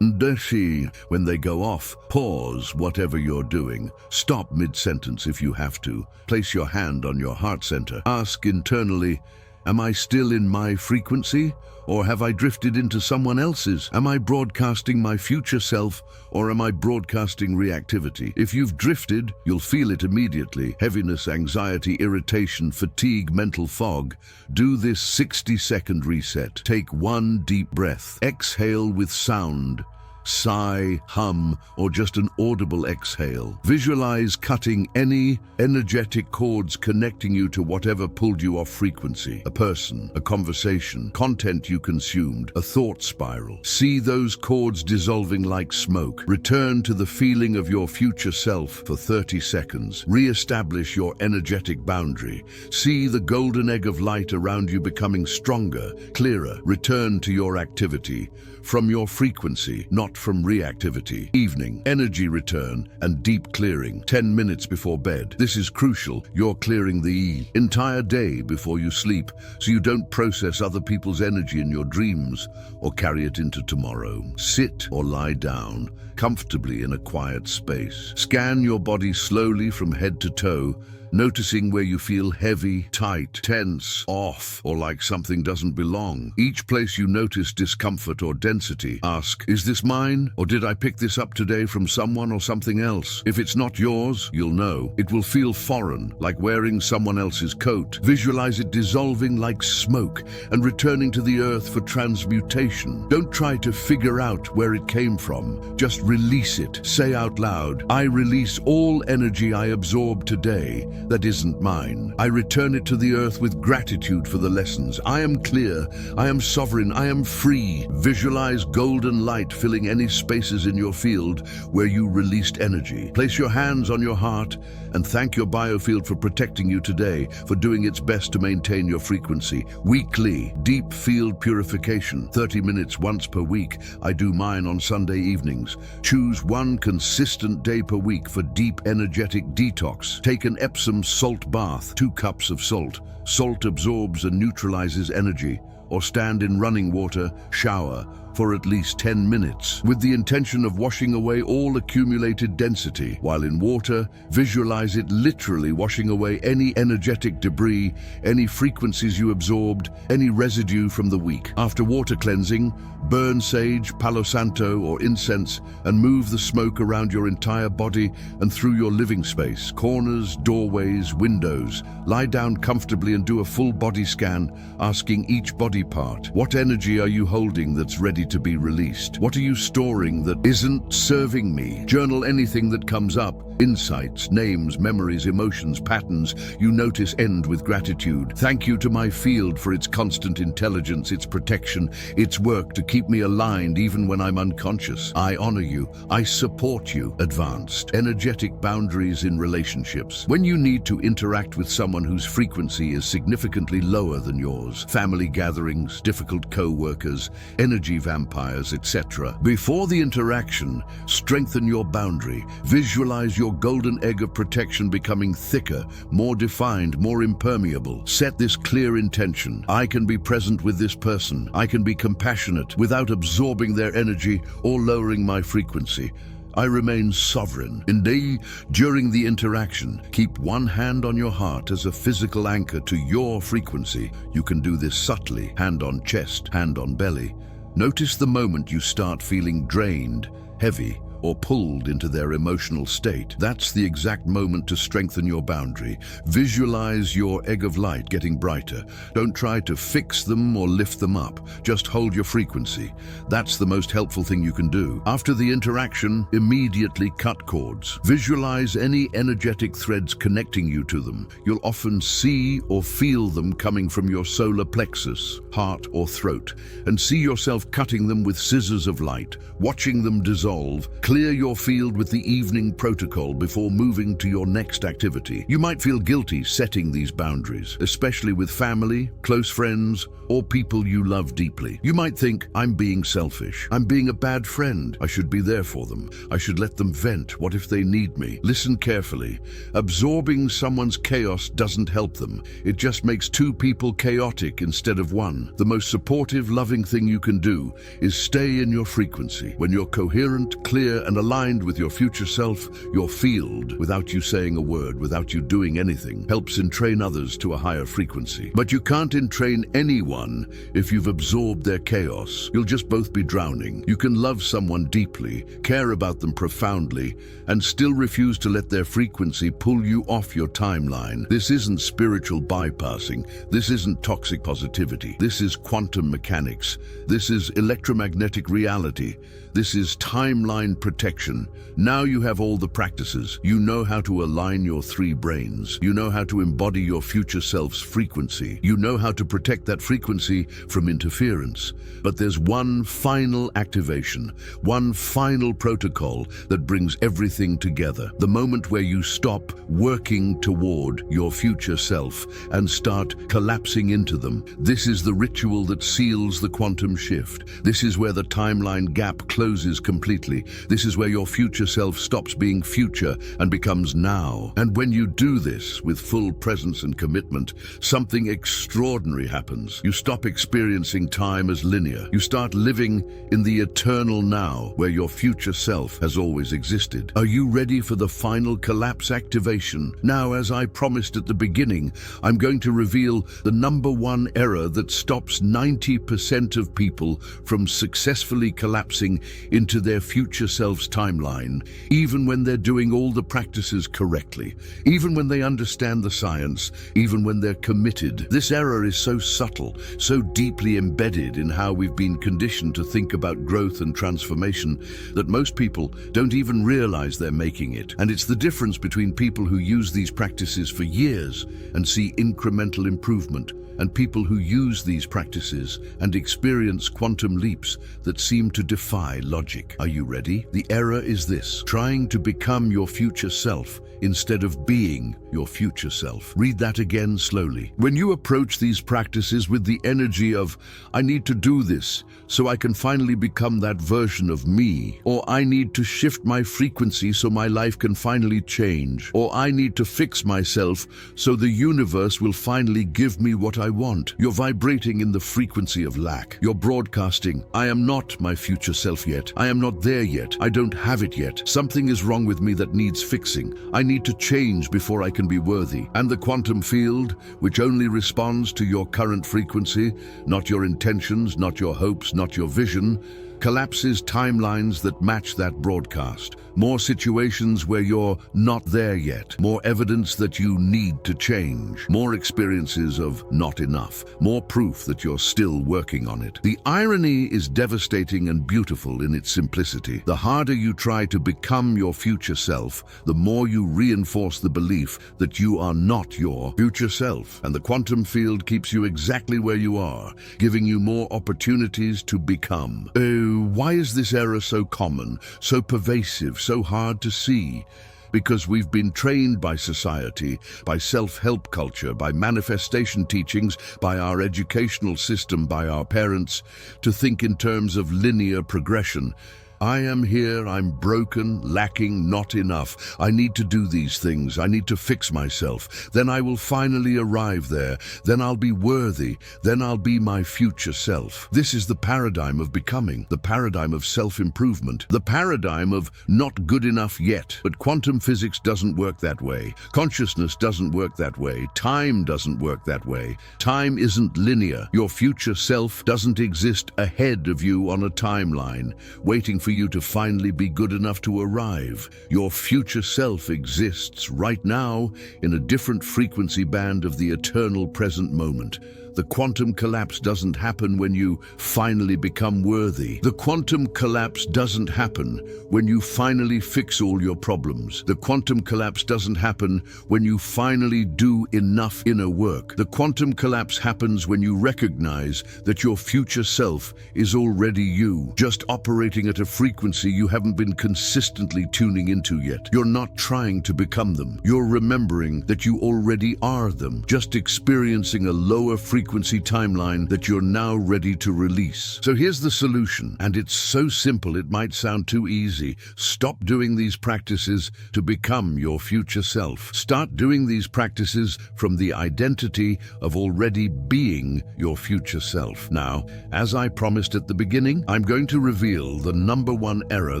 When they go off, pause whatever you're doing. Stop mid-sentence if you have to. Place your hand on your heart center. Ask internally, Am I still in my frequency? Or have I drifted into someone else's? Am I broadcasting my future self, or am I broadcasting reactivity? If you've drifted, you'll feel it immediately. Heaviness, anxiety, irritation, fatigue, mental fog. Do this 60-second reset. Take one deep breath. Exhale with sound. Sigh, hum, or just an audible exhale. Visualize cutting any energetic cords connecting you to whatever pulled you off frequency. A person, a conversation, content you consumed, a thought spiral. See those cords dissolving like smoke. Return to the feeling of your future self for 30 seconds. Re-establish your energetic boundary. See the golden egg of light around you becoming stronger, clearer. Return to your activity from your frequency, not from reactivity. Evening, energy return and deep clearing, 10 minutes before bed. This is crucial. You're clearing the entire day before you sleep, so you don't process other people's energy in your dreams or carry it into tomorrow. Sit or lie down comfortably in a quiet space. Scan your body slowly from head to toe, noticing where you feel heavy, tight, tense, off, or like something doesn't belong. Each place you notice discomfort or density, ask, is this mine? Or did I pick this up today from someone or something else? If it's not yours, you'll know. It will feel foreign, like wearing someone else's coat. Visualize it dissolving like smoke and returning to the earth for transmutation. Don't try to figure out where it came from. Just release it. Say out loud, I release all energy I absorbed today that isn't mine. I return it to the earth with gratitude for the lessons. I am clear, I am sovereign, I am free. Visualize golden light filling any spaces in your field where you released energy. Place your hands on your heart and thank your biofield for protecting you today, for doing its best to maintain your frequency. Weekly, deep field purification, 30 minutes once per week. I do mine on Sunday evenings. Choose one consistent day per week for deep energetic detox. Take an Epsom salt bath, 2 cups of salt. Salt absorbs and neutralizes energy. Or stand in running water, shower, for at least 10 minutes, with the intention of washing away all accumulated density. While in water, visualize it literally washing away any energetic debris, any frequencies you absorbed, any residue from the week. After water cleansing, burn sage, palo santo, or incense and move the smoke around your entire body and through your living space, corners, doorways, windows. Lie down comfortably and do a full body scan, asking each body part, what energy are you holding that's ready to be released? What are you storing that isn't serving me? Journal anything that comes up. Insights, names, memories, emotions, patterns you notice. End with gratitude. Thank you to my field for its constant intelligence, its protection, its work to keep me aligned even when I'm unconscious. I honor you. I support you. Advanced energetic boundaries in relationships. When you need to interact with someone whose frequency is significantly lower than yours, family gatherings, difficult co-workers, energy vampires, etc. Before the interaction, strengthen your boundary. Visualize your golden egg of protection becoming thicker, more defined, more impermeable. Set this clear intention. I can be present with this person. I can be compassionate without absorbing their energy or lowering my frequency. I remain sovereign. Indeed, during the interaction, keep one hand on your heart as a physical anchor to your frequency. You can do this subtly, hand on chest, hand on belly. Notice the moment you start feeling drained, heavy, or pulled into their emotional state. That's the exact moment to strengthen your boundary. Visualize your egg of light getting brighter. Don't try to fix them or lift them up. Just hold your frequency. That's the most helpful thing you can do. After the interaction, immediately cut cords. Visualize any energetic threads connecting you to them. You'll often see or feel them coming from your solar plexus, heart, or throat, and see yourself cutting them with scissors of light, watching them dissolve. Clear your field with the evening protocol before moving to your next activity. You might feel guilty setting these boundaries, especially with family, close friends, or people you love deeply. You might think, I'm being selfish. I'm being a bad friend. I should be there for them. I should let them vent. What if they need me? Listen carefully. Absorbing someone's chaos doesn't help them. It just makes 2 people chaotic instead of 1. The most supportive, loving thing you can do is stay in your frequency. When you're coherent, clear, clear and aligned with your future self, your field, without you saying a word, without you doing anything, helps entrain others to a higher frequency. But you can't entrain anyone if you've absorbed their chaos. You'll just both be drowning. You can love someone deeply, care about them profoundly, and still refuse to let their frequency pull you off your timeline. This isn't spiritual bypassing. This isn't toxic positivity. This is quantum mechanics. This is electromagnetic reality. This is timeline protection. Now you have all the practices. You know how to align your three brains. You know how to embody your future self's frequency. You know how to protect that frequency from interference. But there's one final activation, one final protocol that brings everything together. The moment where you stop working toward your future self and start collapsing into them. This is the ritual that seals the quantum shift. This is where the timeline gap closes completely. This is where your future self stops being future and becomes now. And when you do this with full presence and commitment, something extraordinary happens. You stop experiencing time as linear. You start living in the eternal now, where your future self has always existed. Are you ready for the final collapse activation? Now, as I promised at the beginning, I'm going to reveal the #1 error that stops 90% of people from successfully collapsing into their future self's timeline, even when they're doing all the practices correctly, even when they understand the science, even when they're committed. This error is so subtle, so deeply embedded in how we've been conditioned to think about growth and transformation that most people don't even realize they're making it. And it's the difference between people who use these practices for years and see incremental improvement, and people who use these practices and experience quantum leaps that seem to defy logic. Are you ready? The error is this: trying to become your future self instead of being your future self. Read that again slowly. When you approach these practices with the energy of, I need to do this so I can finally become that version of me, or I need to shift my frequency so my life can finally change, or I need to fix myself so the universe will finally give me what I want, you're vibrating in the frequency of lack. You're broadcasting, I am not my future self yet. I am not there yet. I don't have it yet. Something is wrong with me that needs fixing. I need to change before I can be worthy. And the quantum field, which only responds to your current frequency, not your intentions, not your hopes, not your vision, collapses timelines that match that broadcast. More situations where you're not there yet. More evidence that you need to change. More experiences of not enough. More proof that you're still working on it. The irony is devastating and beautiful in its simplicity. The harder you try to become your future self, the more you reinforce the belief that you are not your future self. And the quantum field keeps you exactly where you are, giving you more opportunities to become. Why is this error so common, so pervasive, so hard to see? Because we've been trained by society, by self-help culture, by manifestation teachings, by our educational system, by our parents, to think in terms of linear progression. I am here, I'm broken, lacking, not enough. I need to do these things. I need to fix myself. Then I will finally arrive there. Then I'll be worthy. Then I'll be my future self. This is the paradigm of becoming, the paradigm of self-improvement, the paradigm of not good enough yet. But quantum physics doesn't work that way. Consciousness doesn't work that way. Time doesn't work that way. Time isn't linear. Your future self doesn't exist ahead of you on a timeline, waiting for you to finally be good enough to arrive. Your future self exists right now in a different frequency band of the eternal present moment. The quantum collapse doesn't happen when you finally become worthy. The quantum collapse doesn't happen when you finally fix all your problems. The quantum collapse doesn't happen when you finally do enough inner work. The quantum collapse happens when you recognize that your future self is already you, just operating at a frequency you haven't been consistently tuning into yet. You're not trying to become them. You're remembering that you already are them, just experiencing a lower frequency frequency timeline that you're now ready to release. So here's the solution, and it's so simple it might sound too easy. Stop doing these practices to become your future self. Start doing these practices from the identity of already being your future self. Now, as I promised at the beginning, I'm going to reveal the #1 error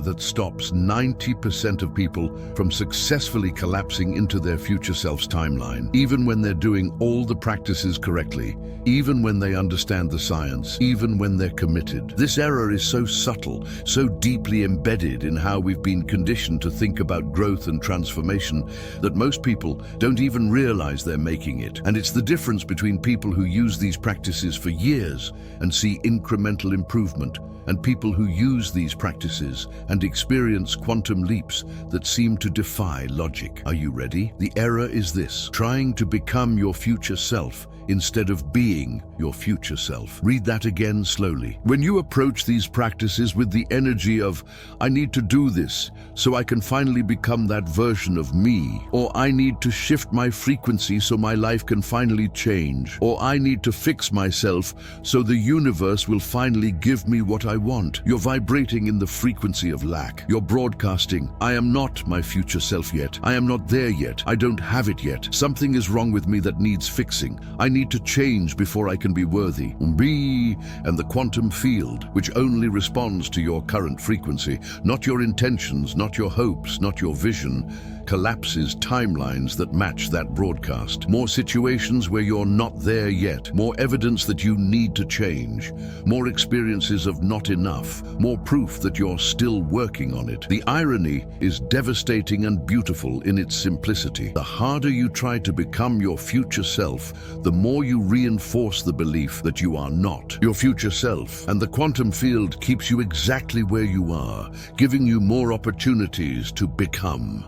that stops 90% of people from successfully collapsing into their future self's timeline, even when they're doing all the practices correctly, even when they understand the science, even when they're committed. This error is so subtle, so deeply embedded in how we've been conditioned to think about growth and transformation that most people don't even realize they're making it. And it's the difference between people who use these practices for years and see incremental improvement, and people who use these practices and experience quantum leaps that seem to defy logic. Are you ready? The error is this: trying to become your future self instead of being your future self. Read that again slowly. When you approach these practices with the energy of, I need to do this so I can finally become that version of me, or I need to shift my frequency so my life can finally change, or I need to fix myself so the universe will finally give me what I want, you're vibrating in the frequency of lack. You're broadcasting, I am not my future self yet. I am not there yet. I don't have it yet. Something is wrong with me that needs fixing. I need to change before I can be worthy. And the quantum field, which only responds to your current frequency, not your intentions, not your hopes, not your vision, collapses timelines that match that broadcast. More situations where you're not there yet, more evidence that you need to change, more experiences of not enough, more proof that you're still working on it. The irony is devastating and beautiful in its simplicity. The harder you try to become your future self, the more you reinforce the belief that you are not your future self. And the quantum field keeps you exactly where you are, giving you more opportunities to become.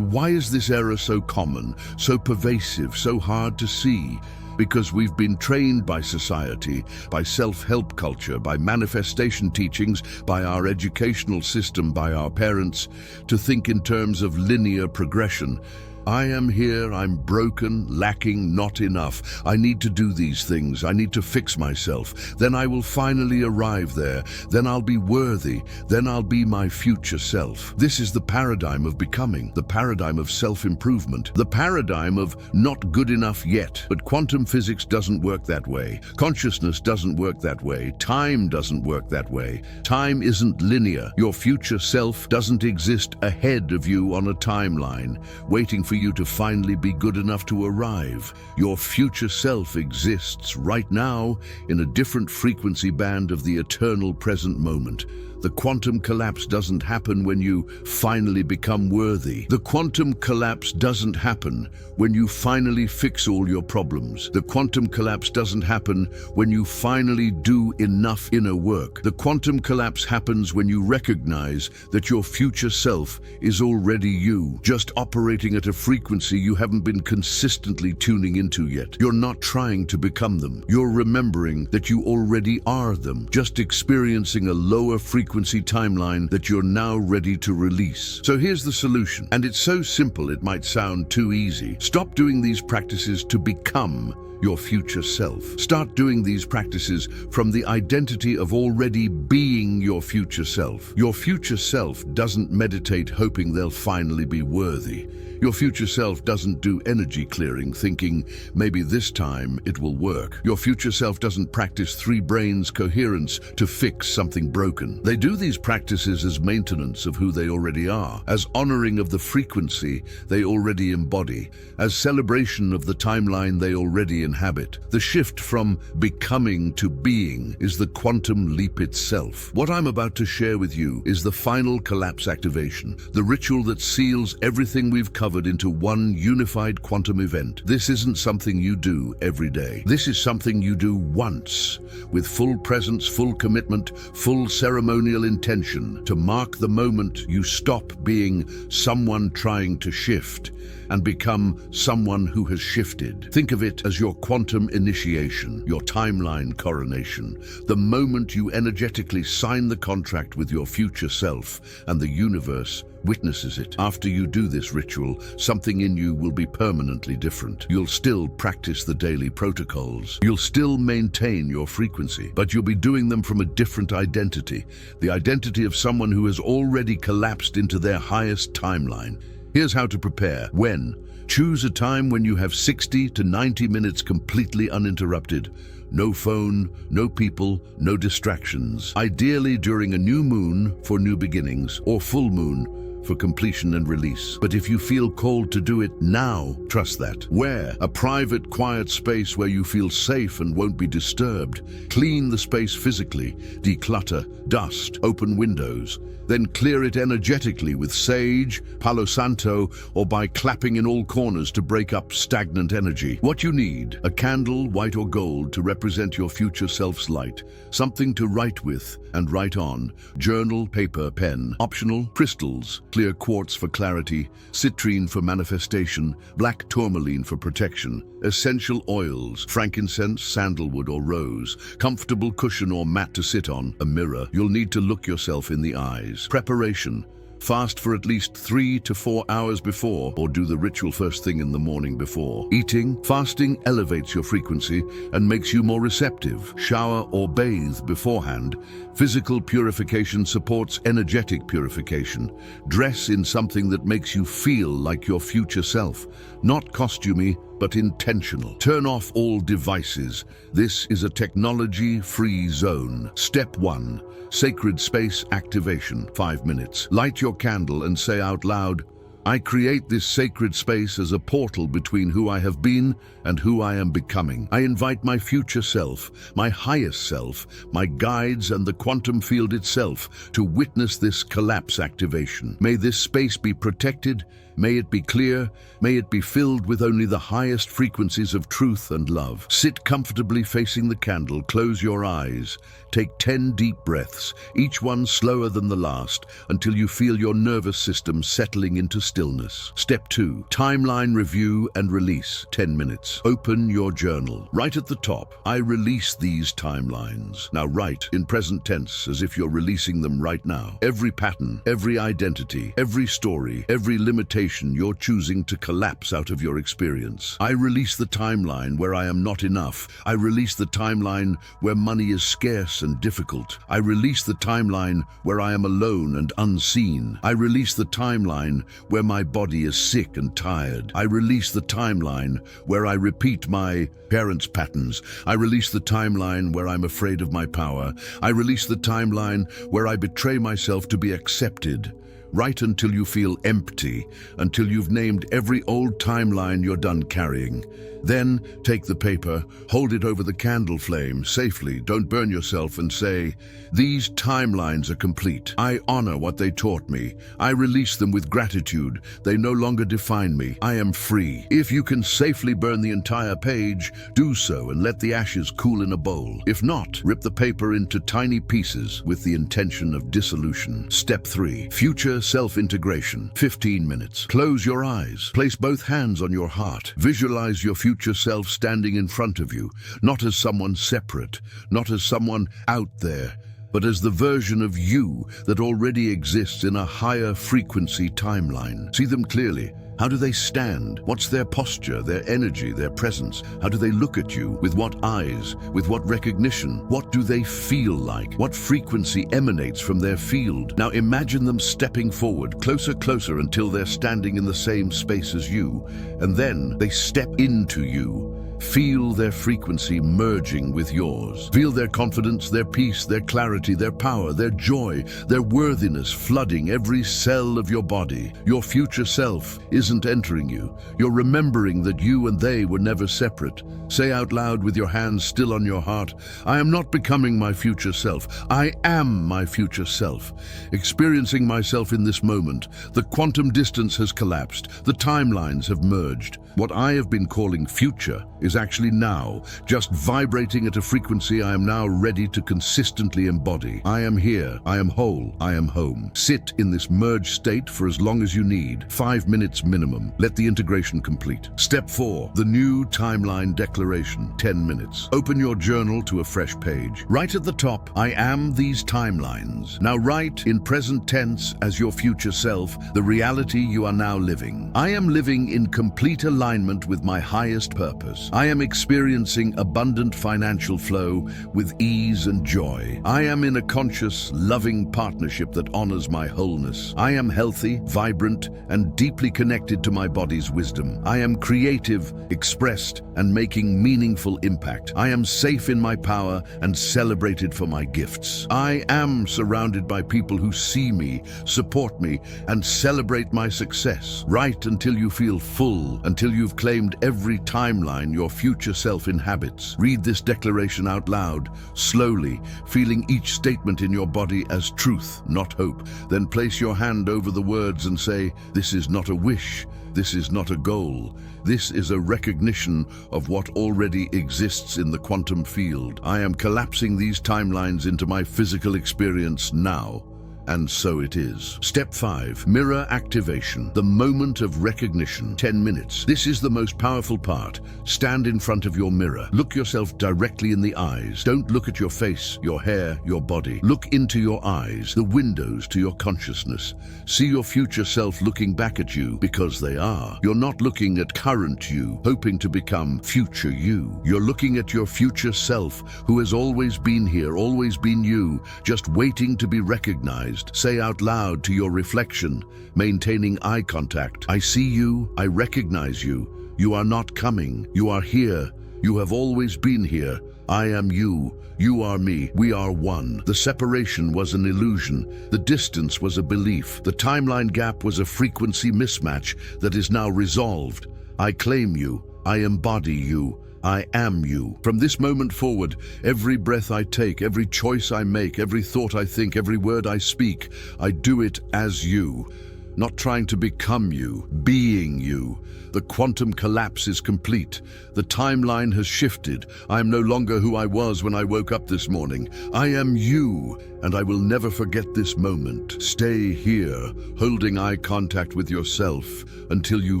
Why is this error so common, so pervasive, so hard to see? Because we've been trained by society, by self-help culture, by manifestation teachings, by our educational system, by our parents, to think in terms of linear progression. I am here, I'm broken, lacking, not enough. I need to do these things. I need to fix myself. Then I will finally arrive there. Then I'll be worthy. Then I'll be my future self. This is the paradigm of becoming, the paradigm of self-improvement, the paradigm of not good enough yet. But quantum physics doesn't work that way. Consciousness doesn't work that way. Time doesn't work that way. Time isn't linear. Your future self doesn't exist ahead of you on a timeline, waiting for you to finally be good enough to arrive. Your future self exists right now in a different frequency band of the eternal present moment. The quantum collapse doesn't happen when you finally become worthy. The quantum collapse doesn't happen when you finally fix all your problems. The quantum collapse doesn't happen when you finally do enough inner work. The quantum collapse happens when you recognize that your future self is already you, just operating at a frequency you haven't been consistently tuning into yet. You're not trying to become them. You're remembering that you already are them, just experiencing a lower frequency timeline that you're now ready to release. So here's the solution, and it's so simple it might sound too easy. Stop doing these practices to become your future self. Start doing these practices from the identity of already being your future self. Your future self doesn't meditate hoping they'll finally be worthy. Your future self doesn't do energy clearing thinking maybe this time it will work. Your future self doesn't practice three brains coherence to fix something broken. They do these practices as maintenance of who they already are, as honoring of the frequency they already embody, as celebration of the timeline they already inhabit. The shift from becoming to being is the quantum leap itself. What I'm about to share with you is the final collapse activation, the ritual that seals everything we've covered into one unified quantum event. This isn't something you do every day. This is something you do once, with full presence, full commitment, full ceremonial intention, to mark the moment you stop being someone trying to shift and become someone who has shifted. Think of it as your quantum initiation, your timeline coronation, the moment you energetically sign the contract with your future self, and the universe witnesses it. After you do this ritual, something in you will be permanently different. You'll still practice the daily protocols. You'll still maintain your frequency, but you'll be doing them from a different identity, the identity of someone who has already collapsed into their highest timeline. Here's how to prepare. When? Choose a time when you have 60 to 90 minutes completely uninterrupted. No phone, no people, no distractions. Ideally during a new moon for new beginnings, or full moon for completion and release. But if you feel called to do it now, trust that. Where? A private, quiet space where you feel safe and won't be disturbed. Clean the space physically, declutter, dust, open windows. Then clear it energetically with sage, Palo Santo, or by clapping in all corners to break up stagnant energy. What you need: a candle, white or gold, to represent your future self's light. Something to write with and write on. Journal, paper, pen. Optional: crystals, clear quartz for clarity, citrine for manifestation, black tourmaline for protection. Essential oils: frankincense, sandalwood or rose. Comfortable cushion or mat to sit on. A mirror. You'll need to look yourself in the eyes. Preparation: fast for at least 3 to 4 hours before, or do the ritual first thing in the morning before. Eating: fasting elevates your frequency and makes you more receptive. Shower or bathe beforehand. Physical purification supports energetic purification. Dress in something that makes you feel like your future self. Not costumey, but intentional. Turn off all devices. This is a technology-free zone. Step 1. Sacred space activation. 5 minutes. Light your candle and say out loud, "I create this sacred space as a portal between who I have been and who I am becoming. I invite my future self, my highest self, my guides and the quantum field itself to witness this collapse activation. May this space be protected, may it be clear, may it be filled with only the highest frequencies of truth and love." Sit comfortably facing the candle, close your eyes. Take 10 deep breaths, each one slower than the last, until you feel your nervous system settling into stillness. Step 2. Timeline review and release. 10 minutes. Open your journal. Right at the top, "I release these timelines." Now write in present tense as if you're releasing them right now. Every pattern, every identity, every story, every limitation you're choosing to collapse out of your experience. I release the timeline where I am not enough. I release the timeline where money is scarce and difficult. I release the timeline where I am alone and unseen. I release the timeline where my body is sick and tired. I release the timeline where I repeat my parents' patterns. I release the timeline where I'm afraid of my power. I release the timeline where I betray myself to be accepted. Write until you feel empty, until you've named every old timeline you're done carrying. Then take the paper, hold it over the candle flame safely, don't burn yourself, and say, "These timelines are complete. I honor what they taught me. I release them with gratitude. They no longer define me. I am free." If you can safely burn the entire page, do so and let the ashes cool in a bowl. If not, rip the paper into tiny pieces with the intention of dissolution. Step 3. Future self-integration. 15 minutes. Close your eyes. Place both hands on your heart. Visualize your future self standing in front of you, not as someone separate, not as someone out there, but as the version of you that already exists in a higher frequency timeline. See them clearly. How do they stand? What's their posture, their energy, their presence? How do they look at you? With what eyes? With what recognition? What do they feel like? What frequency emanates from their field? Now imagine them stepping forward, closer until they're standing in the same space as you, and then they step into you. Feel their frequency merging with yours. Feel their confidence, their peace, their clarity, their power, their joy, their worthiness flooding every cell of your body. Your future self isn't entering you. You're remembering that you and they were never separate. Say out loud with your hands still on your heart, "I am not becoming my future self. I am my future self. Experiencing myself in this moment. The quantum distance has collapsed. The timelines have merged. What I have been calling future is actually now, just vibrating at a frequency I am now ready to consistently embody. I am here, I am whole, I am home. Sit in this merged state for as long as you need, 5 minutes minimum. Let the integration complete. Step 4, the new timeline declaration, 10 minutes. Open your journal to a fresh page. Right at the top, I am these timelines. Now write in present tense as your future self, the reality you are now living. I am living in complete alignment with my highest purpose. I am experiencing abundant financial flow with ease and joy. I am in a conscious, loving partnership that honors my wholeness. I am healthy, vibrant, and deeply connected to my body's wisdom. I am creative, expressed, and making meaningful impact. I am safe in my power and celebrated for my gifts. I am surrounded by people who see me, support me, and celebrate my success. Write until you feel full, until you've claimed every timeline your future self inhabits. Read this declaration out loud, slowly, feeling each statement in your body as truth, not hope. Then place your hand over the words and say, "This is not a wish. This is not a goal. This is a recognition of what already exists in the quantum field. I am collapsing these timelines into my physical experience now." And so it is. Step 5, mirror activation, the moment of recognition, 10 minutes. This is the most powerful part. Stand in front of your mirror. Look yourself directly in the eyes. Don't look at your face, your hair, your body. Look into your eyes, the windows to your consciousness. See your future self looking back at you because they are. You're not looking at current you, hoping to become future you. You're looking at your future self who has always been here, always been you, just waiting to be recognized. Say out loud to your reflection, maintaining eye contact. I see you, I recognize you. You are not coming, you are here. You have always been here. I am you, you are me, we are one. The separation was an illusion. The distance was a belief. The timeline gap was a frequency mismatch that is now resolved. I claim you, I embody you. I am you. From this moment forward, every breath I take, every choice I make, every thought I think, every word I speak, I do it as you. Not trying to become you, being you. The quantum collapse is complete. The timeline has shifted. I am no longer who I was when I woke up this morning. I am you, and I will never forget this moment. Stay here, holding eye contact with yourself until you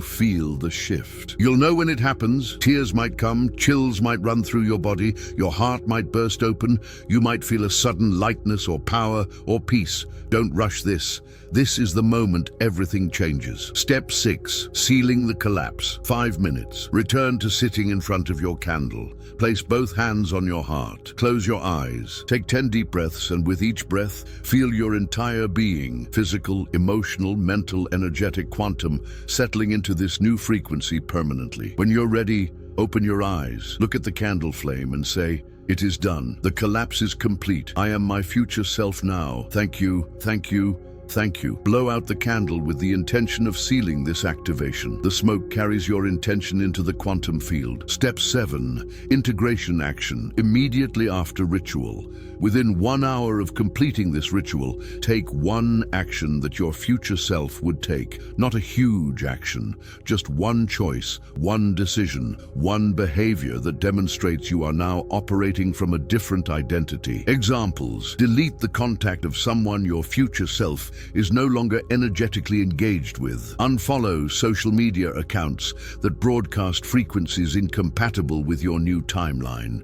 feel the shift. You'll know when it happens. Tears might come, chills might run through your body, your heart might burst open, you might feel a sudden lightness or power or peace. Don't rush this. This is the moment everything changes. Step 6, sealing the collapse. 5 minutes. Return to sitting in front of your candle. Place both hands on your heart. Close your eyes. Take 10 deep breaths, and with each breath, feel your entire being, physical, emotional, mental, energetic, quantum, settling into this new frequency permanently. When you're ready, open your eyes, look at the candle flame and say, "It is done. The collapse is complete. I am my future self now. Thank you, thank you, thank you." Blow out the candle with the intention of sealing this activation. The smoke carries your intention into the quantum field. Step 7, integration action, immediately after ritual. Within 1 hour of completing this ritual, take one action that your future self would take. Not a huge action, just one choice, one decision, one behavior that demonstrates you are now operating from a different identity. Examples: delete the contact of someone your future self is no longer energetically engaged with. Unfollow social media accounts that broadcast frequencies incompatible with your new timeline.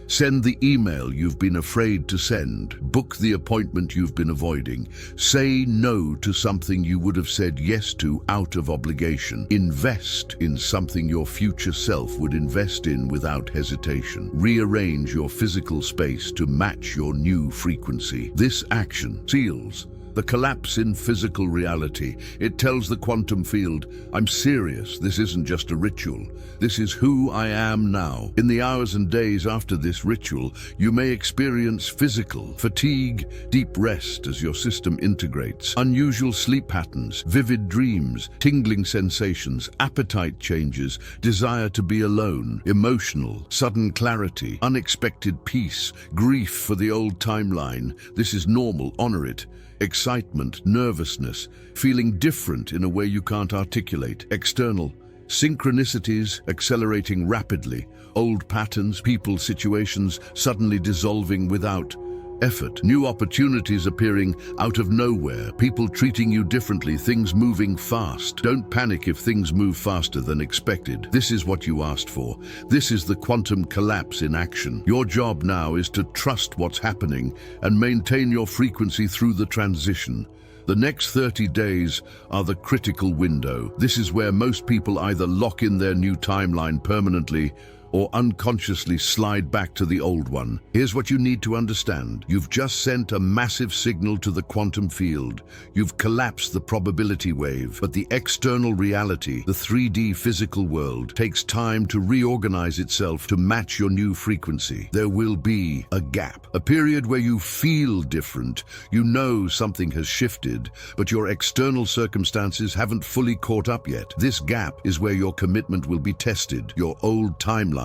Send the email you've been afraid to send. Book the appointment you've been avoiding. Say no to something you would have said yes to out of obligation. Invest in something your future self would invest in without hesitation. Rearrange your physical space to match your new frequency. This action seals the collapse in physical reality. It tells the quantum field, I'm serious, this isn't just a ritual. This is who I am now. In the hours and days after this ritual, you may experience physical fatigue, deep rest as your system integrates, unusual sleep patterns, vivid dreams, tingling sensations, appetite changes, desire to be alone, emotional, sudden clarity, unexpected peace, grief for the old timeline. This is normal, honor it. Excitement, nervousness, feeling different in a way you can't articulate, external, Synchronicities accelerating rapidly, old patterns, people, situations suddenly dissolving without effort, new opportunities appearing out of nowhere, people treating you differently, things moving fast. Don't panic if things move faster than expected. This is what you asked for. This is the quantum collapse in action. Your job now is to trust what's happening and maintain your frequency through the transition. The next 30 days are the critical window. This is where most people either lock in their new timeline permanently or unconsciously slide back to the old one. Here's what you need to understand. You've just sent a massive signal to the quantum field. You've collapsed the probability wave, but the external reality, the 3D physical world, takes time to reorganize itself to match your new frequency. There will be a gap, a period where you feel different. You know something has shifted, but your external circumstances haven't fully caught up yet. This gap is where your commitment will be tested. Your old timeline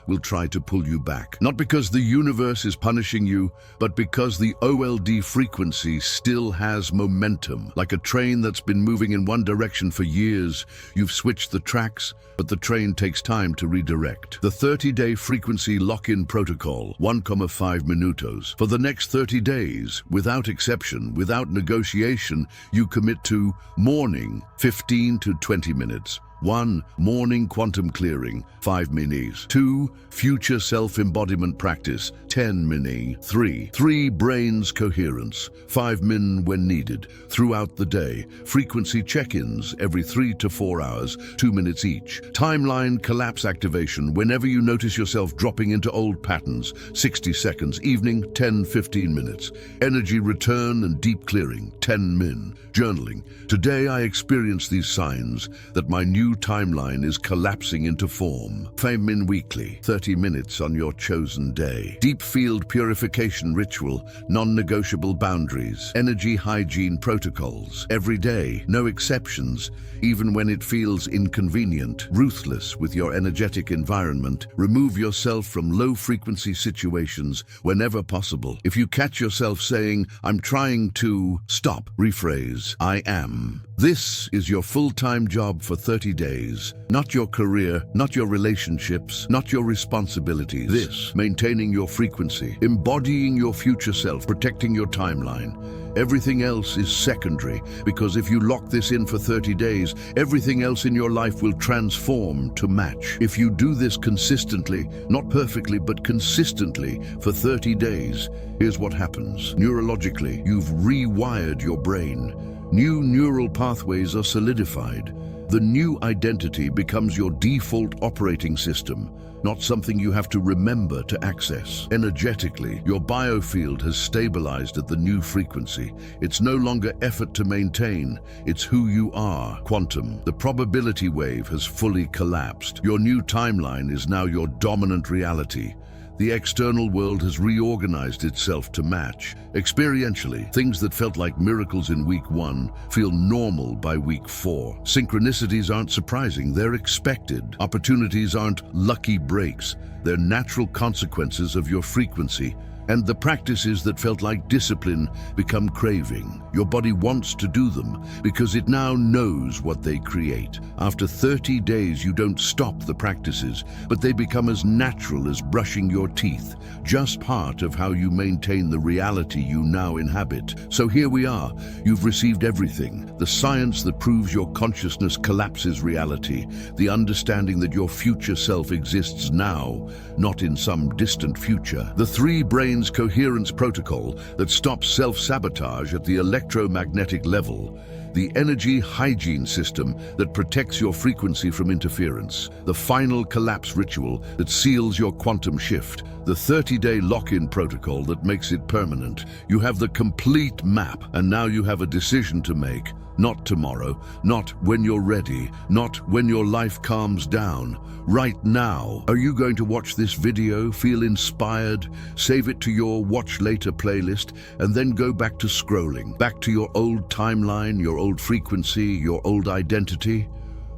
will try to pull you back. Not because the universe is punishing you, but because the OLD frequency still has momentum. Like a train that's been moving in one direction for years, you've switched the tracks, but the train takes time to redirect. The 30-day frequency lock-in protocol, 1,5 minutos. For the next 30 days, without exception, without negotiation, you commit to morning, 15 to 20 minutes. 1. Morning quantum clearing, 5 minis. 2. Future self-embodiment practice, 10 mini. 3. Brains coherence, 5 min when needed. Throughout the day, frequency check-ins every 3 to 4 hours, 2 minutes each. Timeline collapse activation whenever you notice yourself dropping into old patterns, 60 seconds. Evening, 10-15 minutes. Energy return and deep clearing, 10 min. Journaling. Today I experience these signs that my new timeline is collapsing into form. 5 min weekly, 30 minutes on your chosen day. Deep field purification ritual, non-negotiable boundaries. Energy hygiene protocols. Every day, no exceptions, even when it feels inconvenient. Ruthless with your energetic environment. Remove yourself from low-frequency situations whenever possible. If you catch yourself saying, "I'm trying to," stop. Rephrase, "I am." This is your full-time job for 30 days. Not your career, not your relationships, not your responsibilities. This, maintaining your frequency, embodying your future self, protecting your timeline. Everything else is secondary, because if you lock this in for 30 days, everything else in your life will transform to match. If you do this consistently, not perfectly, but consistently for 30 days, here's what happens. Neurologically, you've rewired your brain. New neural pathways are solidified. The new identity becomes your default operating system, not something you have to remember to access. Energetically, your biofield has stabilized at the new frequency. It's no longer effort to maintain, it's who you are. Quantum. The probability wave has fully collapsed. Your new timeline is now your dominant reality. The external world has reorganized itself to match. Experientially, things that felt like miracles in week 1 feel normal by week 4. Synchronicities aren't surprising, they're expected. Opportunities aren't lucky breaks, they're natural consequences of your frequency. And the practices that felt like discipline become craving. Your body wants to do them because it now knows what they create. After 30 days, you don't stop the practices, but they become as natural as brushing your teeth, just part of how you maintain the reality you now inhabit. So here we are. You've received everything. The science that proves your consciousness collapses reality. The understanding that your future self exists now, not in some distant future. The 3 brains coherence protocol that stops self-sabotage at the electromagnetic level. The energy hygiene system that protects your frequency from interference. The final collapse ritual that seals your quantum shift. The 30-day lock-in protocol that makes it permanent. You have the complete map, and now you have a decision to make. Not tomorrow, not when you're ready, not when your life calms down. Right now. Are you going to watch this video, feel inspired, save it to your watch later playlist, and then go back to scrolling, back to your old timeline, your old frequency, your old identity?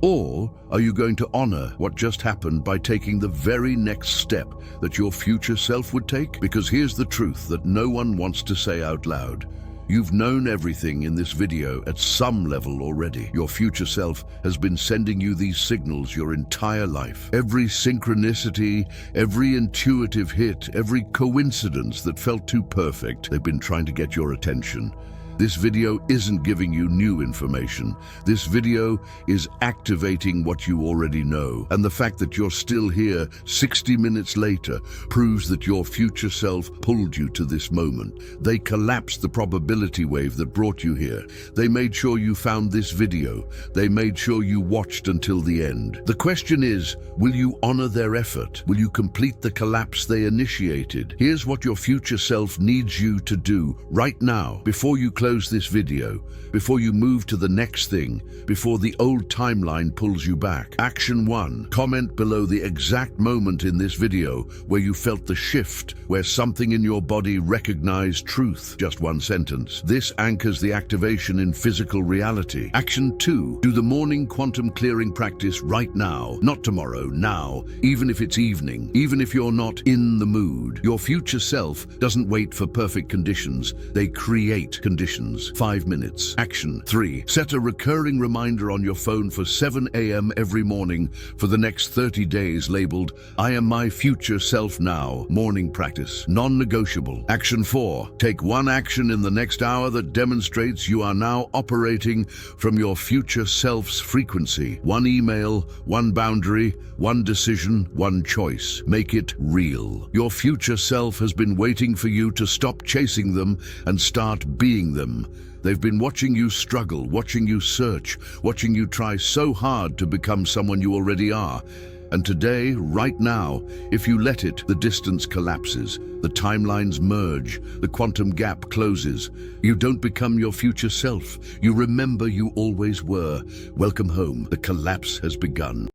Or are you going to honor what just happened by taking the very next step that your future self would take? Because here's the truth that no one wants to say out loud. You've known everything in this video at some level already. Your future self has been sending you these signals your entire life. Every synchronicity, every intuitive hit, every coincidence that felt too perfect, they've been trying to get your attention. This video isn't giving you new information. This video is activating what you already know. And the fact that you're still here 60 minutes later proves that your future self pulled you to this moment. They collapsed the probability wave that brought you here. They made sure you found this video. They made sure you watched until the end. The question is, will you honor their effort? Will you complete the collapse they initiated? Here's what your future self needs you to do right now, before you close this video, before you move to the next thing, before the old timeline pulls you back. Action 1. Comment below the exact moment in this video where you felt the shift, where something in your body recognized truth. Just one sentence. This anchors the activation in physical reality. Action 2. Do the morning quantum clearing practice right now. Not tomorrow, now. Even if it's evening. Even if you're not in the mood. Your future self doesn't wait for perfect conditions. They create conditions. 5 minutes. Action 3. Set a recurring reminder on your phone for 7 a.m. every morning for the next 30 days labeled, I am my future self now. Morning practice. Non-negotiable. Action 4. Take one action in the next hour that demonstrates you are now operating from your future self's frequency. One email, one boundary, one decision, one choice. Make it real. Your future self has been waiting for you to stop chasing them and start being them. They've been watching you struggle, watching you search, watching you try so hard to become someone you already are. And today, right now, if you let it, the distance collapses, the timelines merge, the quantum gap closes. You don't become your future self. You remember you always were. Welcome home. The collapse has begun.